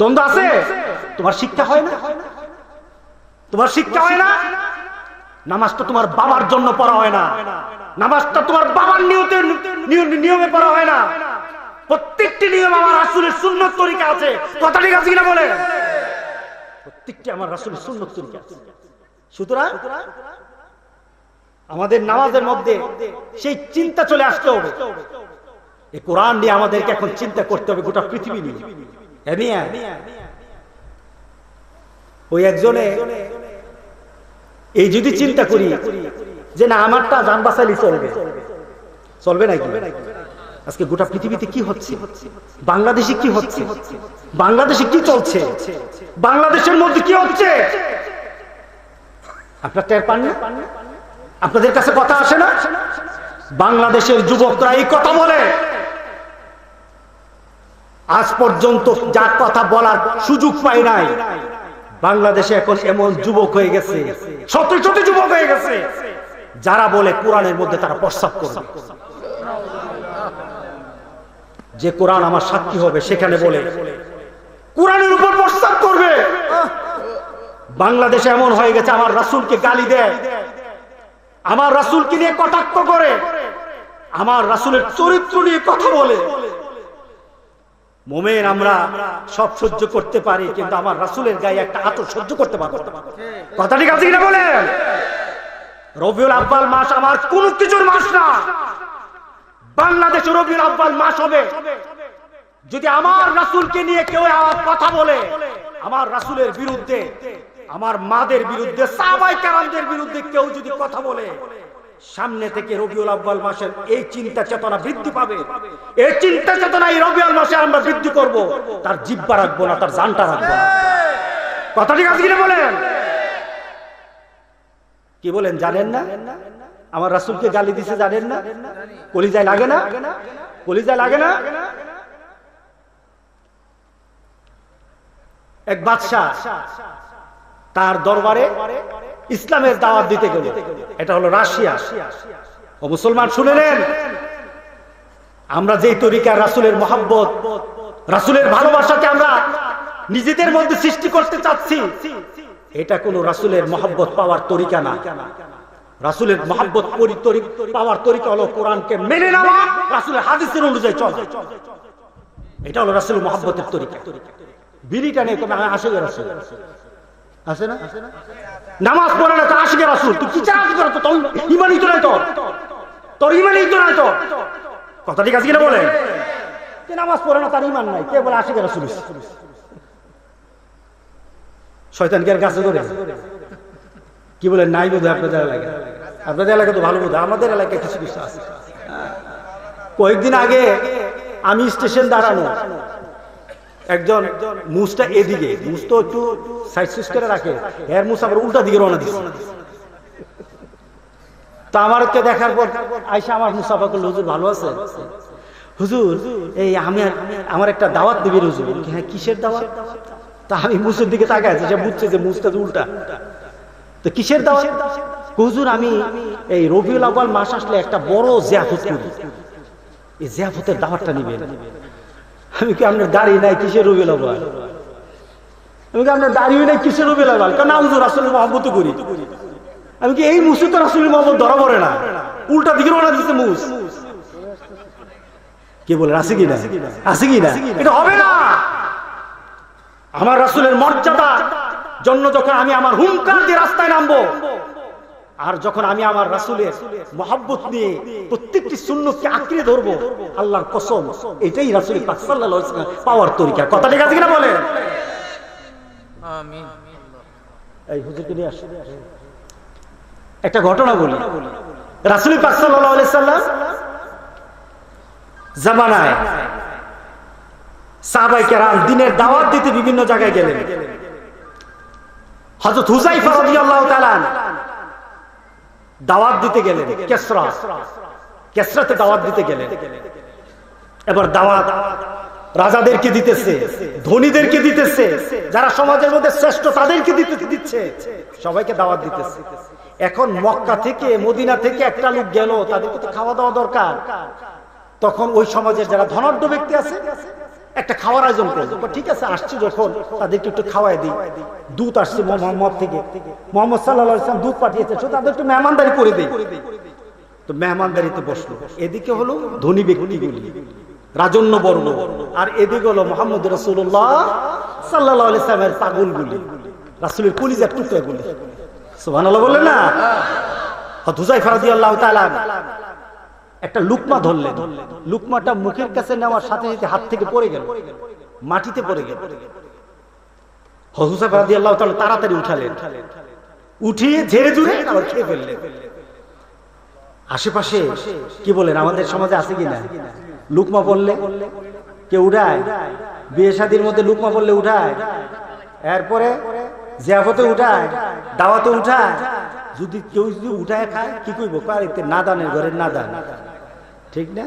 দ্বন্দ্ব আছে। তোমার শিক্ষা হয় না? তোমার শিক্ষা হয় না? নামাজটা তোমার বাবার জন্য পড়া হয় না, নামাজটা তোমার বাবার নিয়মে পড়া হয় না। প্রত্যেকটি নিয়ম আমার রাসূলের সুন্নত তরিকা আছে। কথা ঠিক আছে কিনা বলে? প্রত্যেকটি আমার রাসূলের সুন্নত তরিকা আছে। সুতরাং আমাদের নামাজের মধ্যে সেই চিন্তা চলে আসতে হবে। এই কোরআন নিয়ে আমাদেরকে এখন চিন্তা করতে হবে, গোটা পৃথিবী নিয়ে। ওই একজনে এই যদি চিন্তা করি যে না আমারটা জান বাঁচাইলে চলবে, চলবে নাকি? আজকে গোটা পৃথিবীতে কি হচ্ছে, বাংলাদেশে কি হচ্ছে, বাংলাদেশে কি চলছে, বাংলাদেশের মধ্যে কি হচ্ছে, আপনারা টের পান না? আপনাদের কাছে কথা আসে না? বাংলাদেশের যুবকরা এই কথা বলে, আজ পর্যন্ত যার কথা বলার সুযোগ পায় নাই। বাংলাদেশে এখন এমন যুবক হয়ে গেছে, শত শত যুবক হয়ে গেছে, যারা বলে কোরআনের মধ্যে তারা প্রস্তাব করবে। যে কোরআন আমার সাক্ষী হবে সেখানে বলে কোরআনের উপর প্রস্তাব করবে। বাংলাদেশে এমন হয়ে গেছে, আমার রাসূলকে গালি দেয়, আমার রাসূলকে নিয়ে কটাক্ষ করে, আমার রাসূলের চরিত্র নিয়ে কথা বলে। মুমিন আমরা সব সহ্য করতে পারি, কিন্তু আমার রাসূলের গায়ে একটা আতর সহ্য করতে পারবো না। কথা ঠিক আছে কিনা বলেন? রবিউল আউয়াল মাস আমার কোন কিছুর মাস না। বাংলাদেশে রবিউল আউয়াল মাস হবে যদি আমার রাসূলকে নিয়ে কেউ কথা বলে, আমার রাসূলের বিরুদ্ধে, আমার মাদের বিরুদ্ধে, সাহাবায়ে কেরামদের বিরুদ্ধে কেউ যদি কথা বলে, সামনে থেকে রবিউল আউয়াল মাসের এই চিন্তা চেতনা বৃদ্ধি পাবে। এই চিন্তা চেতনা এই রবিউল মাসে আমরা বৃদ্ধি করব। তার জিহ্বা রাখবো না, তার জানটা রাখবো না। কথা ঠিক আছে কিনা বলেন? কি বলেন জানেন না? আমার রাসূলকে গালি দিছে জানেন না? কলিজায় লাগে না? কলিজায় লাগে না? এক বাদশা তার দরবারে ইসলামের দাওয়াত দিতে গেল। এটা হলো রাশিয়া। ও মুসলমান শুনে নেন, আমরা যেই তরিকার রাসূলের মহব্বত, রাসূলের ভালোবাসাকে আমরা নিজেদের মধ্যে সৃষ্টি করতে চাচ্ছি, এটা কোনো রাসূলের মহব্বত পাওয়ার তরিকা না। রাসূলের মহব্বত পাওয়ার তরিকা হলো কোরআনকে মেনে নেওয়া, রাসূলের হাদিসের অনুযায়ী চলা। এটা হলো রাসূলের মহব্বতের তরিকা। বিড়িটা নেই কমে আশিকের রাসূল আছে না? নামাজ পড়ে না তো আশিকের রাসূল। তুই কি চাস করো? তো তোর ঈমানই তো নাই, তোর ঈমানই তো নাই। তো কথা ঠিক আছে কিনা বলেন? যে নামাজ পড়ে না তার ঈমান নাই, কে বলে আশিকের রাসূল? শয়তান কি আর কাছে করে? কি বলেন? নাই বোধহয় আপনাদের এলাকায়। আপনাদের এলাকা তো ভালো বোধহয়, আমাদের এলাকায় কিছু কিছু আছে। কয়েকদিন আগে আমি স্টেশন দাঁড়ানো, একজন মুসটা এদিকে, মুস তো একটু সাইড সুইচ করে রাখে, এর মুস আবার উল্টা দিকে রওনা দিচ্ছে। তা আমারকে দেখার পর আয়সা আমার মুসাফা করলো, হুজুর ভালো আছে? হুজুর এই আমি আমার একটা দাওয়াত দিবেন হুজুর। হ্যাঁ, কিসের দাওয়াত? তা আমি মুসের দিকে তাকাই আছি, সে বুঝছে যে মুসটা উল্টা। তো কিসের দাওয়াত? হুজুর আমি এই রবিউল আউয়াল মাস আসলে একটা বড় জিয়াফত করি, এই জিয়াফতের দাওয়াতটা নিবেন। আমি কি আপনার দাড়ি নাই, কিসের রবিউল আউয়াল? আমি কি আপনার দাড়িও নাই, কিসের রবিউল আউয়াল? কারণ হুজুর রাসূলের মহব্বত করি। আমি কি এই মুসে তো রাসূলের মহব্বত ধরা পড়ে না, উল্টা দিকে রওনা দিচ্ছে মুস। কে বলে আছে কি না? আছে কি না? এটা হবে না। আমার রাসূলের মর্যাদা জন্য যখন আমি আমার হুঙ্কার দিয়ে রাস্তায় নামবো, আর যখন আমি আমার রাসূলের মহব্বত নিয়ে প্রত্যেকটি সুন্নতকে আঁকড়ে ধরবো, আল্লাহর কসম এটাই রাসূল পাক সাল্লাল্লাহু আলাইহি ওয়াসাল্লাম পাওয়ার তরিকা। কথা ঠিক আছে কিনা বলে? আমিন। এই হুজুরকে নিয়ে আসুন, একটা ঘটনা বলি। রাসূল পাক সাল্লাল্লাহু আলাইহি ওয়াসাল্লাম জামানায় সাহাবায়ে কেরাম দিনের দাওয়াত দিতে বিভিন্ন জায়গায় গেলেন। হযরত হুযায়ফা রাদিয়াল্লাহু তাআলা দাওয়াত দিতে গেলেন কেসরাতে দাওয়াত দিতে গেলেন। এবার দাওয়াত রাজাদেরকে দিতেছে, ধনীদেরকে দিতেছে, যারা সমাজের মধ্যে শ্রেষ্ঠ তাদেরকে দিচ্ছে, সবাইকে দাওয়াত দিতেছে। এখন মক্কা থেকে মদিনা থেকে একটা লোক গেল, তাদেরকে তো খাওয়া দাওয়া দরকার। তখন ওই সমাজের যারা ধনাঢ্য ব্যক্তি আছে একটা খাওয়ার আয়োজন করে, ঠিক আছে আসছি যখন তাদেরকে একটু খাওয়াই দিই। দুধ আসছে মোহাম্মদ থেকে, মোহাম্মদ সাল্লাল্লাহু আলাইহি ওয়াসাল্লাম দুধ পাঠিয়েছে, তাদের একটু মেহমানদারি করে দেই। তো মেহমানদারিতে বসলো। এদিকে হলো ধনী ব্যক্তিগুলি, রাজন্য বর্ণ, আর এদিকে হলো মুহাম্মদ রাসূলুল্লাহ সাল্লাল্লাহু আলাইহি ওয়াসাল্লামের পাগলগুলি, রাসূলের কলিজার টুকরাগুলি। সুবহানাল্লাহ বললেন না? হুযায়ফা রাদিয়াল্লাহু তাআলা একটা লুকমা ধরলেন, লুকমাটা মুখের কাছে নেওয়ার সাথে সাথে হাত থেকে পড়ে গেল, মাটিতে পড়ে গেল। হুযায়ফা রাদিয়াল্লাহু তাআলা তাড়াতাড়ি উঠালেন, উঠিয়ে ঝেড়ে ঝুড়ে আবার খেয়ে ফেললেন। আশেপাশে কি বলেন, আমাদের সমাজে আছে কিনা লুকমা বললে কে উঠায়? বিয়ে শাদীর মধ্যে লুকমা বললে উঠায়, এরপরে জিয়াফতে উঠায়, দাওয়াতে উঠায়। যদি কেউ যদি উঠায় খায় কি কইব? কারিতে নাদানের ঘরের নাদান, ঠিক না?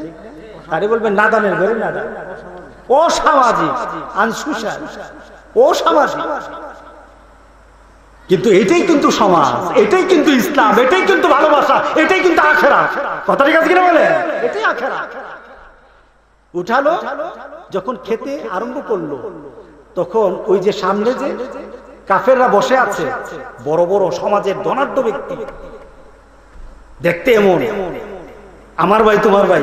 আরে বলবেন নাদানের ঘরের নাদান, অসামাজিক, আনসোশাল, অসামাজিক। কিন্তু এটাই কিন্তু সমাজ, এটাই কিন্তু ইসলাম, এটাই কিন্তু ভালোবাসা, এটাই কিন্তু আখিরাত। কথা ঠিক আছে কিনা বলে? এটাই আখিরাত। উঠালো, যখন খেতে আরম্ভ করলো তখন ওই যে সামনে যে কাফেররা বসে আছে, বড় বড় সমাজের ধনাঢ্য ব্যক্তি, দেখতে এমন আমার ভাই তোমার ভাই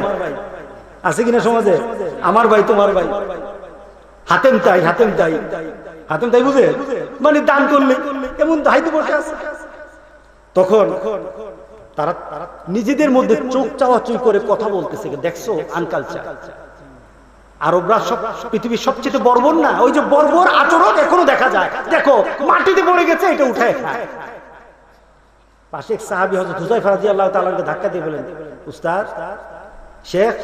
আছে কিনা সমাজে, আমার ভাই তোমার ভাই, হাতেম তাই হাতেম তাই হাতেম তাই, বুঝে মানে দান করলে এমন দায়িত্ব বসে আছে। তখন তারা নিজেদের মধ্যে চোখ চাওয়াচুই করে কথা বলতেছে, দেখছো আনকালচার, আরবরা সব পৃথিবীর সবচেয়ে বর্বর না, ওই যে বর্বর আচরণ এখনো দেখা যায়। দেখো মাটিতে পড়ে গেছে, এটা উঠায় খায়। পাশে এক সাহাবী হযরত হুযায়ফা রাদিয়াল্লাহু তাআলাকে ধাক্কা দিয়ে বলেন, উস্তাদ শেখ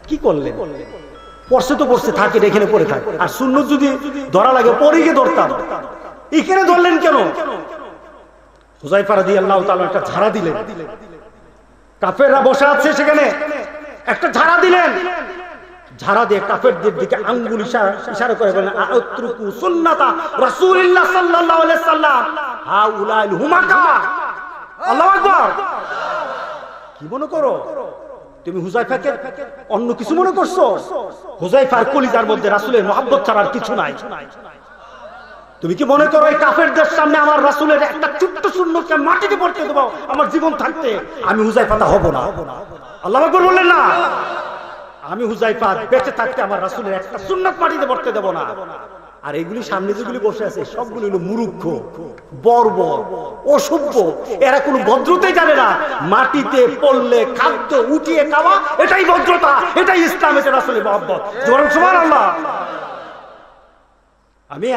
কি করলেন? পড়ছে তো পড়ছে, থাকে এখানে পড়ে থাকে, আর সুন্নত যদি ধরা লাগে পরে গিয়ে ধরতাম, এখানে ধরলেন কেন? হুযায়ফা রাদিয়াল্লাহু তাআলা একটা ঝাড়া দিলেন, কাফেররা বসে আছে সেখানে, একটা ঝাড়া দিলেন। ঝাড়া দিয়ে কাফেরদের দিকে আঙ্গুল ইশারা করে বলেন, আউতরুকু সুন্নাতা রাসূলিল্লাহ সাল্লাল্লাহু আলাইহি সাল্লাম হাউলাইল হুমাকা। আল্লাহু আকবার। কি মনে করো তুমি হুযায়ফাকে অন্য কিছু মনে করছো? হুযায়ফার কলিজার মধ্যে রাসূলের মহব্বত ছাড়া আর কিছু নাই। তুমি কি মনে করো এই কাফেরদের সামনে আমার রাসূলের একটা ছোট্ট সুন্নতকে মাটিতে পড়তে দেব আমার জীবন থাকতে? আমি হুযায়ফা হব না। আল্লাহু আকবার বললেন না? আমি হুযায়ফা বেঁচে থাকতে আমার রাসূলের একটা সুন্নাত মাটিতে পড়তে দেব না। আর এগুলি সামনে যেগুলি বসে আছে সবগুলো হলো মূর্খ, বর্বর, অসভ্য, এরা কোনো ভদ্রতাই জানে না। মাটিতে পড়লে খাদ্য উঠিয়ে খাওয়া, এটাই ভদ্রতা, এটাই ইসলাম, এটা রাসূলের মহব্বত। জোরে সুবহানাল্লাহ। আমি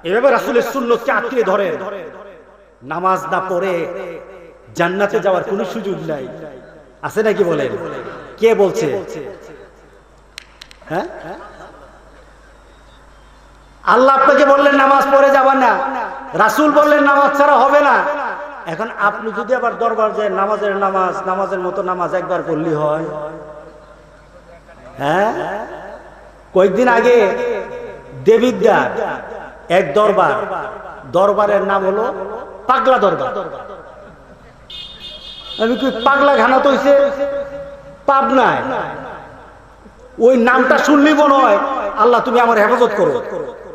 এভাবে রাসূলের সুন্নতকে আঁকড়ে ধরে নামাজ না পড়ে জান্নাতে যাওয়ার কোনো সুযোগ নাই, আছে নাকি বলেন? কে বলছে? হ্যাঁ, আল্লাহ আপনাকে বললেন নামাজ পড়ে যাবেন না, রাসূল বললেন নামাজ ছাড়া হবে না। এখন আপনি যদি আবার দরবার যায় নামাজের মতো নামাজ একবার পড়লি হয়? হ্যাঁ, কয়েকদিন আগে দেবিদ্যার এক দরবারের নাম হলো পাগলা দরবার। আমি কি পাগলা ঘানা তো হইছে পাবনায়, ওই নামটা শুনলি মনে হয় আল্লাহ তুমি আমার হেফাজত করো।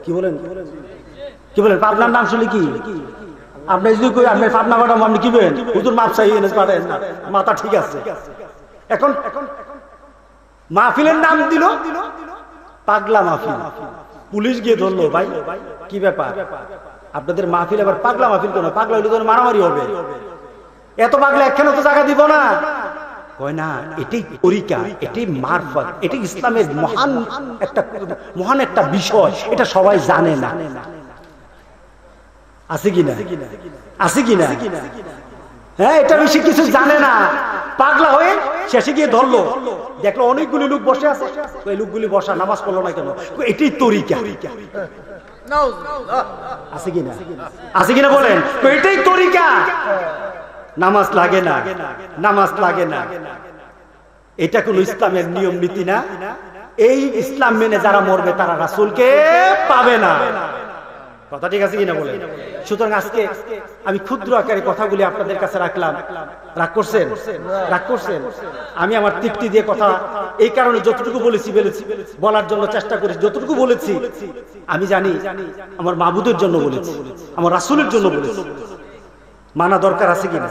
কি বলেন কি বলেন? পাবনার নাম শুনলি কি আপনি যদি কই আপনি পাবনা পাঠাম, আপনি কি বলেন? হুজুর মাপ চাই এনে পাঠান না, মাথা ঠিক আছে। এখন মাহফিলের নাম দিল পাগলা মাহফিল। পুলিশ গিয়ে ধরলো, ভাই কি ব্যাপার আপনাদের মাহফিল আবার পাগলা মাহফিল কেন? পাগলা হইলে তো মারামারি হবে, এত পাগলা একখানে তো জায়গা দিব না। কয় না, এটাই তরিকা, এটাই মারফত, এটাই ইসলামের মহান একটা বিষয়, এটা সবাই জানে না। আছে কিনা? আছে কিনা? হ্যাঁ, এটা বেশি কিছু জানে না। পাগলা হয়ে শেষে গিয়ে ধরলো, দেখলো অনেকগুলি লোক বসে আছে, ওই লোকগুলি বসা, নামাজ পড়লো না কেন? এটাই তরিকা। আছে কিনা? আছে কিনা বলেন? এটাই তরিকা। নামাজ লাগে না, নামাজ লাগে না, এটা কোন ইসলামের নিয়ম নীতি না। এই ইসলাম মেনে যারা মরবে তারা রাসূলকে পাবে না। কথা ঠিক আছে কিনা বলেন? সুতরাং আজকে আমি ক্ষুদ্র আকারে কথাগুলি আপনাদের কাছে রাখলাম। রাগ করছেন? রাগ করছেন? আমি আমার তৃপ্তি দিয়ে কথা এই কারণে যতটুকু বলেছি বলার জন্য চেষ্টা করেছি, যতটুকু বলেছি আমি জানি আমার মাবুদের জন্য বলেছি, আমার রাসূলের জন্য বলেছি। মানা দরকার আছে কিনা?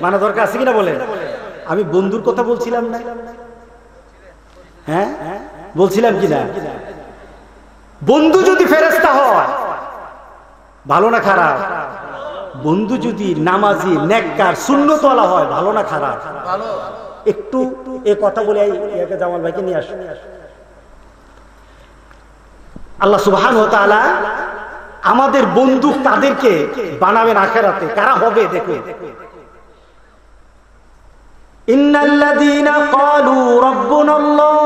মানা দরকার আছে কিনা বলেন? আমি বন্ধুর কথা বলছিলাম না? হ্যাঁ বলছিলাম কিনা? বন্ধু যদি ফেরেশতা হয় ভালো না খারাপ? বন্ধু যদি নামাজি নেককার সুন্নতওয়ালা হয় ভালো না খারাপ? ভালো। একটু এই কথা বলে ইয়াকে জামাল ভাইকে নিয়ে আসুন। আল্লাহ সুবহানাহু ওয়া তাআলা আমাদের বন্ধু কাদেরকে বানাবেন আখিরাতে, কারা হবে দেখুন। ইন্নাল্লাযীনা ক্বালু রাব্বুনাল্লাহ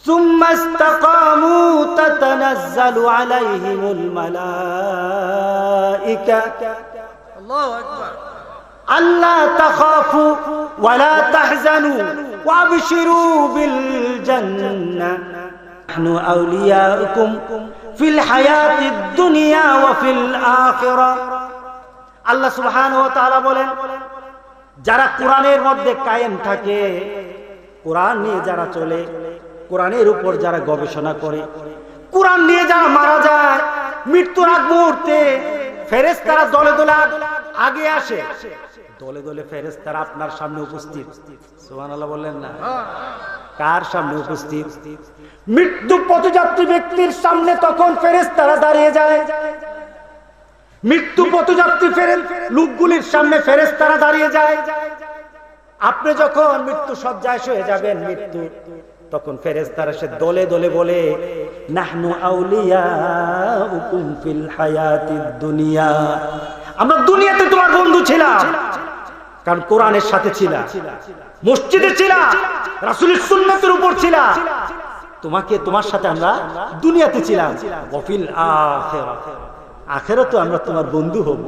সুম্মা ইসতাকামু তাতানাজ্জালু আলাইহিমুল মালায়েকা আল্লাহু আকবার আল্লা তাখাফু ওয়া লা তাহজানু ওয়া আবশিরু বিল জান্নাহ নাহনু আউলিয়াউকুম ফিল হায়াতিদ দুনিয়া ওয়া ফিল আখিরাহ। আল্লাহ সুবহানাহু ওয়া তাআলা বলেন, যারা কোরআনের মধ্যে কায়েম থাকে, কোরআন নিয়ে যারা চলে, কোরআনের উপর যারা গবেষণা করে, কোরআন নিয়ে যারা মারা যায়, মৃত্যুর আগ মুহূর্তে ফেরেশতারা দলে দলে আগে আসে, দলে দলে ফেরেশতারা আপনার সামনে উপস্থিত। সুবহানাল্লাহ বললেন না? কার সামনে উপস্থিত? মৃত্যু পথযাত্রী ব্যক্তির সামনে তখন ফেরেশতারা দাঁড়িয়ে যায়। মৃত্যু পথযাত্রী লোকগুলির সামনে ফেরেশতারা দাঁড়িয়ে যায়। আপনি যখন মৃত্যু শয্যায় শুয়ে যাবেন, মৃত্যু তখন ফেরেশতারা সে দলে দলে বলে, নাহনু আউলিয়াউকুম ফিল হায়াতিদ দুনিয়া, আমরা দুনিয়াতে তোমার বন্ধু ছিলাম, কারণ কোরআনের সাথে ছিলাম, মসজিদে ছিলাম, রাসূলের সুন্নাতের উপর ছিলাম, তোমার সাথে আমরা দুনিয়াতে ছিলাম। ওয়া ফিল আখিরাহ, আখিরাতে আমরা তোমার বন্ধু হব।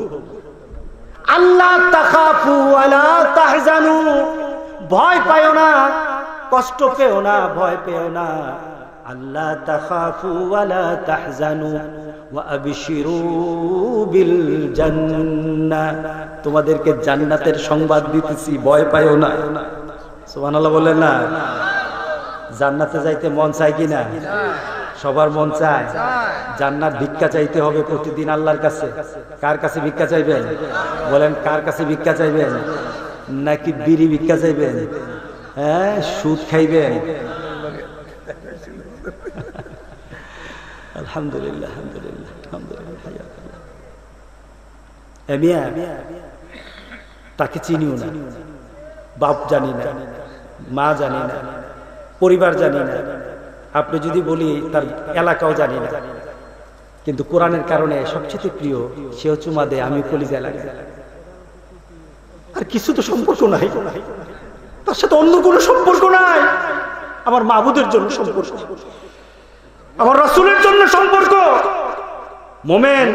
আল্লাহ তাখাফু ওয়া লা তাহজানু, ভয় পায়ো না, কষ্ট পেও না, ভয় পেও না। আল্লাহ তাখাফু ওয়া লা তাহজানু ওয়া আবশিরু বিল জান্নাহ, তোমাদেরকে জান্নাতের সংবাদ দিতেছি, ভয় পায়ো না। সুবহানাল্লাহ বলেন না? জান্নাতে যাইতে মন চায় কিনা? সবার মন চায়। জান্নাত ভিক্ষা চাইতে হবে প্রতিদিন আল্লাহর কাছে। কার কাছে ভিক্ষা চাইবেন? বলেন, কার কাছে ভিক্ষা চাইবেন? নাকি বিড়ি ভিক্ষা চাইবেন? হ্যাঁ, সুদ খাইবেন? আলহামদুলিল্লাহ, আলহামদুলিল্লাহ, আলহামদুলিল্লাহ। তাকে চিনিও না, বাপ জানি না, মা জানি না, পরিবার জানি না, আপনি যদি বলি তার এলাকাও জানি না, কিন্তু কোরআনের কারণে সবচেয়ে প্রিয়, সেও চুমা দেয়, আমি কলিজা লাগে। আর কিছু তো সম্পর্ক নাই, তার সাথে অন্য কোনো সম্পর্ক নাই। আমার মাবুদের জন্য সম্পর্ক, আমার রাসূলের জন্য সম্পর্ক। মোমেন,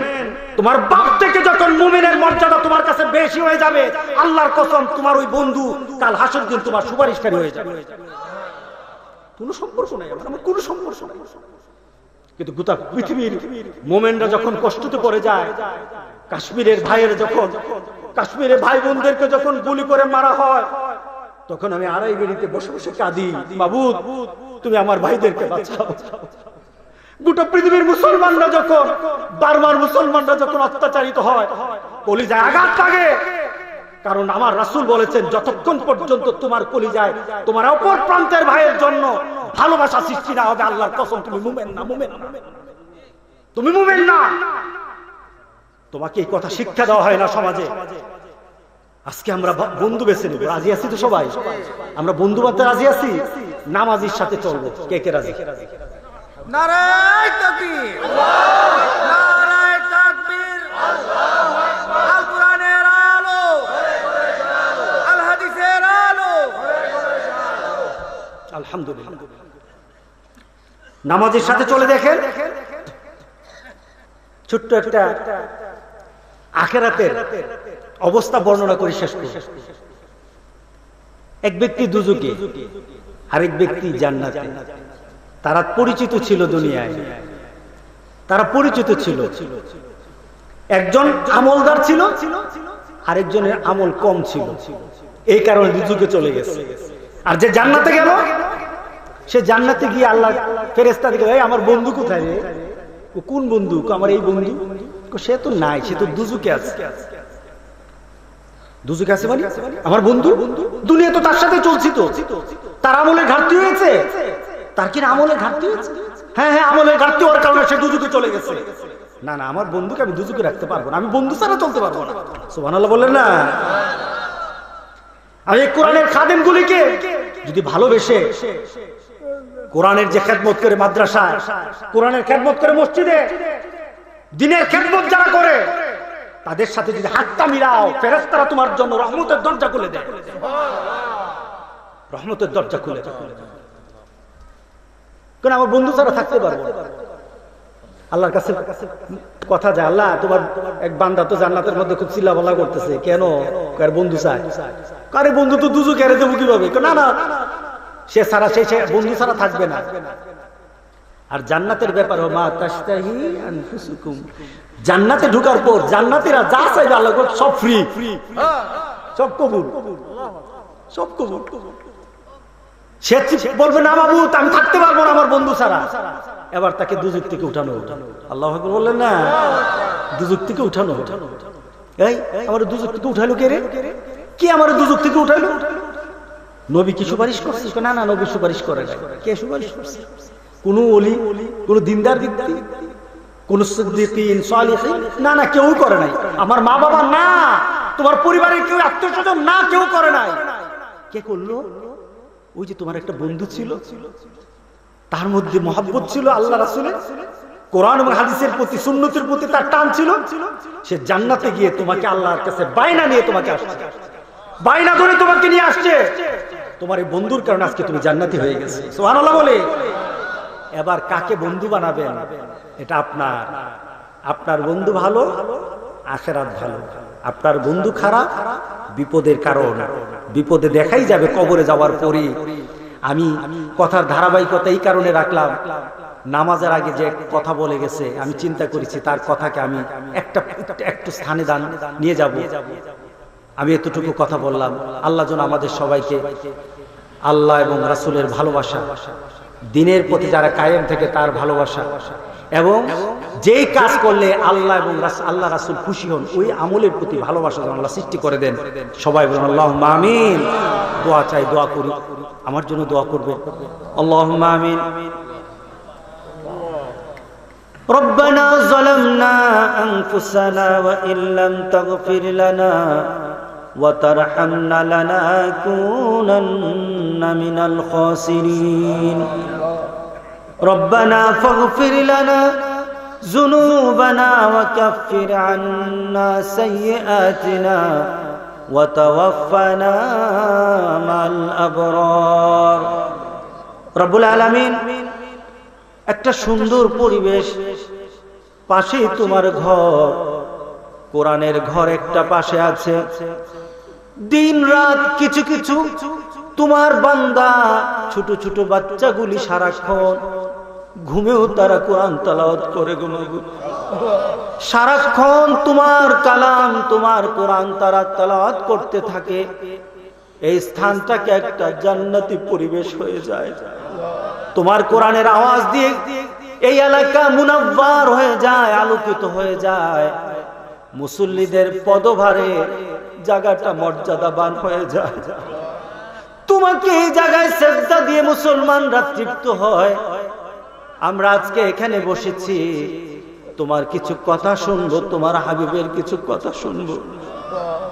তোমার বাপ থেকে যখন মুমিনের মর্যাদা তোমার কাছে বেশি হয়ে যাবে, আল্লাহর কসম তোমার ওই বন্ধু কাল হাসর দিন তোমার সুপারিশকারী হয়ে যাবে। কোনো সম্পর্ক নাই আমার কোনো সম্পর্ক নাই। কিন্তু গোটা পৃথিবীর মোমেনরা যখন কষ্টতে পড়ে যায়, কাশ্মীরের ভাইয়ের যখন, কাশ্মীরের ভাই বোনদেরকে যখন গুলি করে মারা হয়, তখন আমি আড়াই বেড়িতে বসে বসে কাঁদি, মাবুদ তুমি আমার ভাইদেরকে বাঁচাও। গোটা পৃথিবীর মুসলমানরা যখন, বারবার মুসলমানরা যখন অত্যাচারিত হয়, কলিজায় আঘাত লাগে। কারণ আমার রাসূল বলেছেন, যতক্ষণ পর্যন্ত তোমার কলিজায় তোমার অপর প্রান্তের ভাইয়ের জন্য ভালোবাসা সৃষ্টি না হবে, আল্লাহর কসম তুমি মুমিন না, মুমিন না, তুমি মুমিন না। তোমাকে এই কথা শিক্ষা দেওয়া হয় না সমাজে। আজকে আমরা বন্ধু বেছে নেব, রাজি আছি তো সবাই? আমরা বন্ধু বাঁধতে রাজি আছি, নামাজির সাথে চলবো। কে কে রাজি? নারায়ে তাকবীর, নারায়ে তাকবীর, আল্লাহু আকবার। আল কোরআনের আলো, আল হাদিসের আলো। আলহামদুলিল্লাহ। নামাজের সাথে চলে দেখেন, ছোট্ট একটা আখিরাতের অবস্থা বর্ণনা করে শেষ করি। এক ব্যক্তি দুজকে আরেক ব্যক্তি জান্নাতে। তারা পরিচিত ছিল দুনিয়ায়, তারা পরিচিত ছিল। একজন আমলদার ছিল, আরেকজনের আমল কম ছিল, এই কারণে দুজকে চলে গেছে। আর যে জান্নাতে গেল, সে জান্নাতে গিয়ে আল্লাহ ফেরেশতা দিকে, এই আমার বন্ধু কোথায় রে? কোন বন্ধু? আমার এই বন্ধু। সে তো নাই, সে তো দুজকে আছে। দুজকে আছে মানে আমার বন্ধু দুনিয়া তো তার সাথে চলছি, তো তার আমলের ঘাটতি হয়েছে। তার কি আমলের ঘাটতি হয়েছে? হ্যাঁ হ্যাঁ, আমলের ঘাটতি হওয়ার কারণে সে দুজকে চলে গেছে। না না, আমার বন্ধুকে আমি দুজকে রাখতে পারবো না, আমি বন্ধু ছাড়া চলতে পারবো না। সুবহানাল্লাহ বললেন না? আর এই কোরআনের খাদেমগুলিকে যদি ভালোবেসে, কোরআনের যে খেদমত করে মাদ্রাসায়, কোরআনের খেদমত করে মসজিদে, দ্বীনের খেদমত যারা করে, তাদের সাথে যদি হাতটা মিলাও, ফেরেশতারা তোমার জন্য রহমতের দরজা খুলে দেয়, রহমতের দরজা খুলে দেয়। কারণ আমার বন্ধু ছাড়া থাকতে পারবো না। আল্লাহর কাছে কথা যায়, আল্লাহ তোমার এক বান্দা তো জান্নাতের মধ্যে খুব চিল্লাপাল্লা করতেছে, কেন? কার বন্ধু চায়। কারে বন্ধু তো দুজু কেড়ে দেবো কিভাবে? না না, সে ছাড়া সে বন্ধু ছাড়া থাকবে না। আর জান্নাতের ব্যাপার, মা তাশতাহি আনফুসুকুম, জান্নাতে ঢোকার পর জান্নাতীরা যা চাইবে আল্লাহ সব ফ্রি, সব কবুল, সব কবুল। সে বলবে না বাবু আমি থাকতে পারবো না আমার বন্ধু ছাড়া, এবার তাকে দুজক থেকে উঠানো। আল্লাহু আকবার বললেন না? দুজক থেকে উঠানো। এই আমার দুজক থেকে উঠালো কে রে? কে আমার দুজক থেকে উঠালো? নবী কি সুপারিশ করছে? না না, নবী সুপারিশ করে না। কে সুপারিশ করছে? কোন ওলি, কোন দিনদার ব্যক্তি, কোন সিদ্দিকিন সালিহিন? না না, কেউ করে নাই। আমার মা বাবা না, তোমার পরিবারের কেউ, আত্মীয়স্বজন না, কেউ করে নাই। কে করলো? ওই যে তোমার একটা বন্ধু ছিল, তার মধ্যে মহব্বত ছিল আল্লাহ রাসূলের, কোরআন এবং হাদিসের প্রতি, সুন্নতের প্রতি তার টান ছিল। সে জান্নাতে গিয়ে তোমাকে আল্লাহর কাছে বায়না নিয়ে তোমাকে আসছে, বায়না ধরে তোমাকে নিয়ে আসছে। তোমার এই বন্ধুর কারণে আজকে তুমি জান্নাতি হয়ে গেছে। সুবহানাল্লাহ বলে। এবার কাকে বন্ধু বানাবেন এটা আপনার। আপনার বন্ধু ভালো, আখিরাত ভালো। আপনার বন্ধু খারাপ, বিপদের কারণ, বিপদে দেখাই যাবে কবরে যাওয়ার পরে। আমি কথার ধারাবাহিকতা এই কারণে রাখলাম, নামাজের আগে যে কথা বলে গেছে, আমি চিন্তা করেছি তার কথাকে আমি একটু স্থানে দান নিয়ে যাব। আমি এতটুকু কথা বললাম। আল্লাহ যেন আমাদের সবাইকে আল্লাহ এবং রাসূলের ভালোবাসা, দ্বীনের প্রতি যারা কায়েম থেকে তার ভালোবাসা, এবং যেই কাজ করলে আল্লাহ এবং আল্লাহ রাসূল খুশি হন, ওই আমলের প্রতি ভালোবাসা যেন আল্লাহ সৃষ্টি করে দেন। সবাই বলুন আল্লাহুম্মা আমিন। দোয়া চাই, দোয়া করি, আমার জন্য দোয়া করবেন। আল্লাহুম্মা আমিন। ربنا ظلمنا أنفسنا وإن لم تغفر لنا وترحمنا لنكونن من الخاسرين ربنا فاغفر لنا ذنوبنا وكفر عنا سيئاتنا وتوفنا مع الأبرار رب العالمين একটা সুন্দর পরিবেশ, পাশেই তোমার ঘর, কোরআনের ঘর একটা পাশে আছে। দিন রাত কিছু কিছু তোমার বান্দা, ছোট ছোট বাচ্চাগুলি সারাক্ষণ ঘুমেও তারা কোরআন তেলাওয়াত করে ঘুমাবে। সারাক্ষণ তোমার কালাম, তোমার কোরআন তারা তেলাওয়াত করতে থাকে। এই স্থানটাকে একটা জান্নাতি পরিবেশ হয়ে যায়। তোমার কোরআনের আওয়াজ দিয়ে এই এলাকা মুনাব্বার হয়ে যায়, আলোকিত হয়ে যায়। মুসল্লিদের পদভারে জায়গাটা মর্যাদাবান হয়ে যায়। তোমাকে এই জায়গায় সিজদা দিয়ে মুসলমানরা তৃপ্ত হয়। আমরা আজকে এখানে বসেছি, তোমার কিছু কথা শুনবো, তোমার হাবিবের কিছু কথা শুনবো।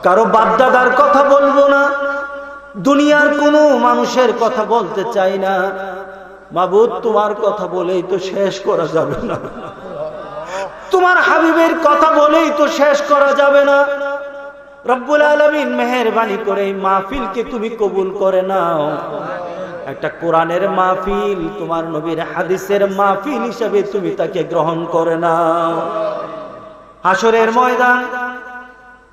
কারো বাপদাদার কথা বলবো না, দুনিয়ার কোনো মানুষের কথা বলতে চাই না। মাবুদ, তোমার কথা বলেই তো শেষ করা যাবে না, তোমার হাবিবের কথা বলেই তো শেষ করা যাবে না। রব্বুল আলামিন মেহেরবানি করে এই মাহফিলকে তুমি কবুল করে নাও। একটা কোরআনের মাহফিল, তোমার নবীর হাদিসের মাহফিল হিসেবে তুমি তাকে গ্রহণ করে নাও। হাসরের ময়দান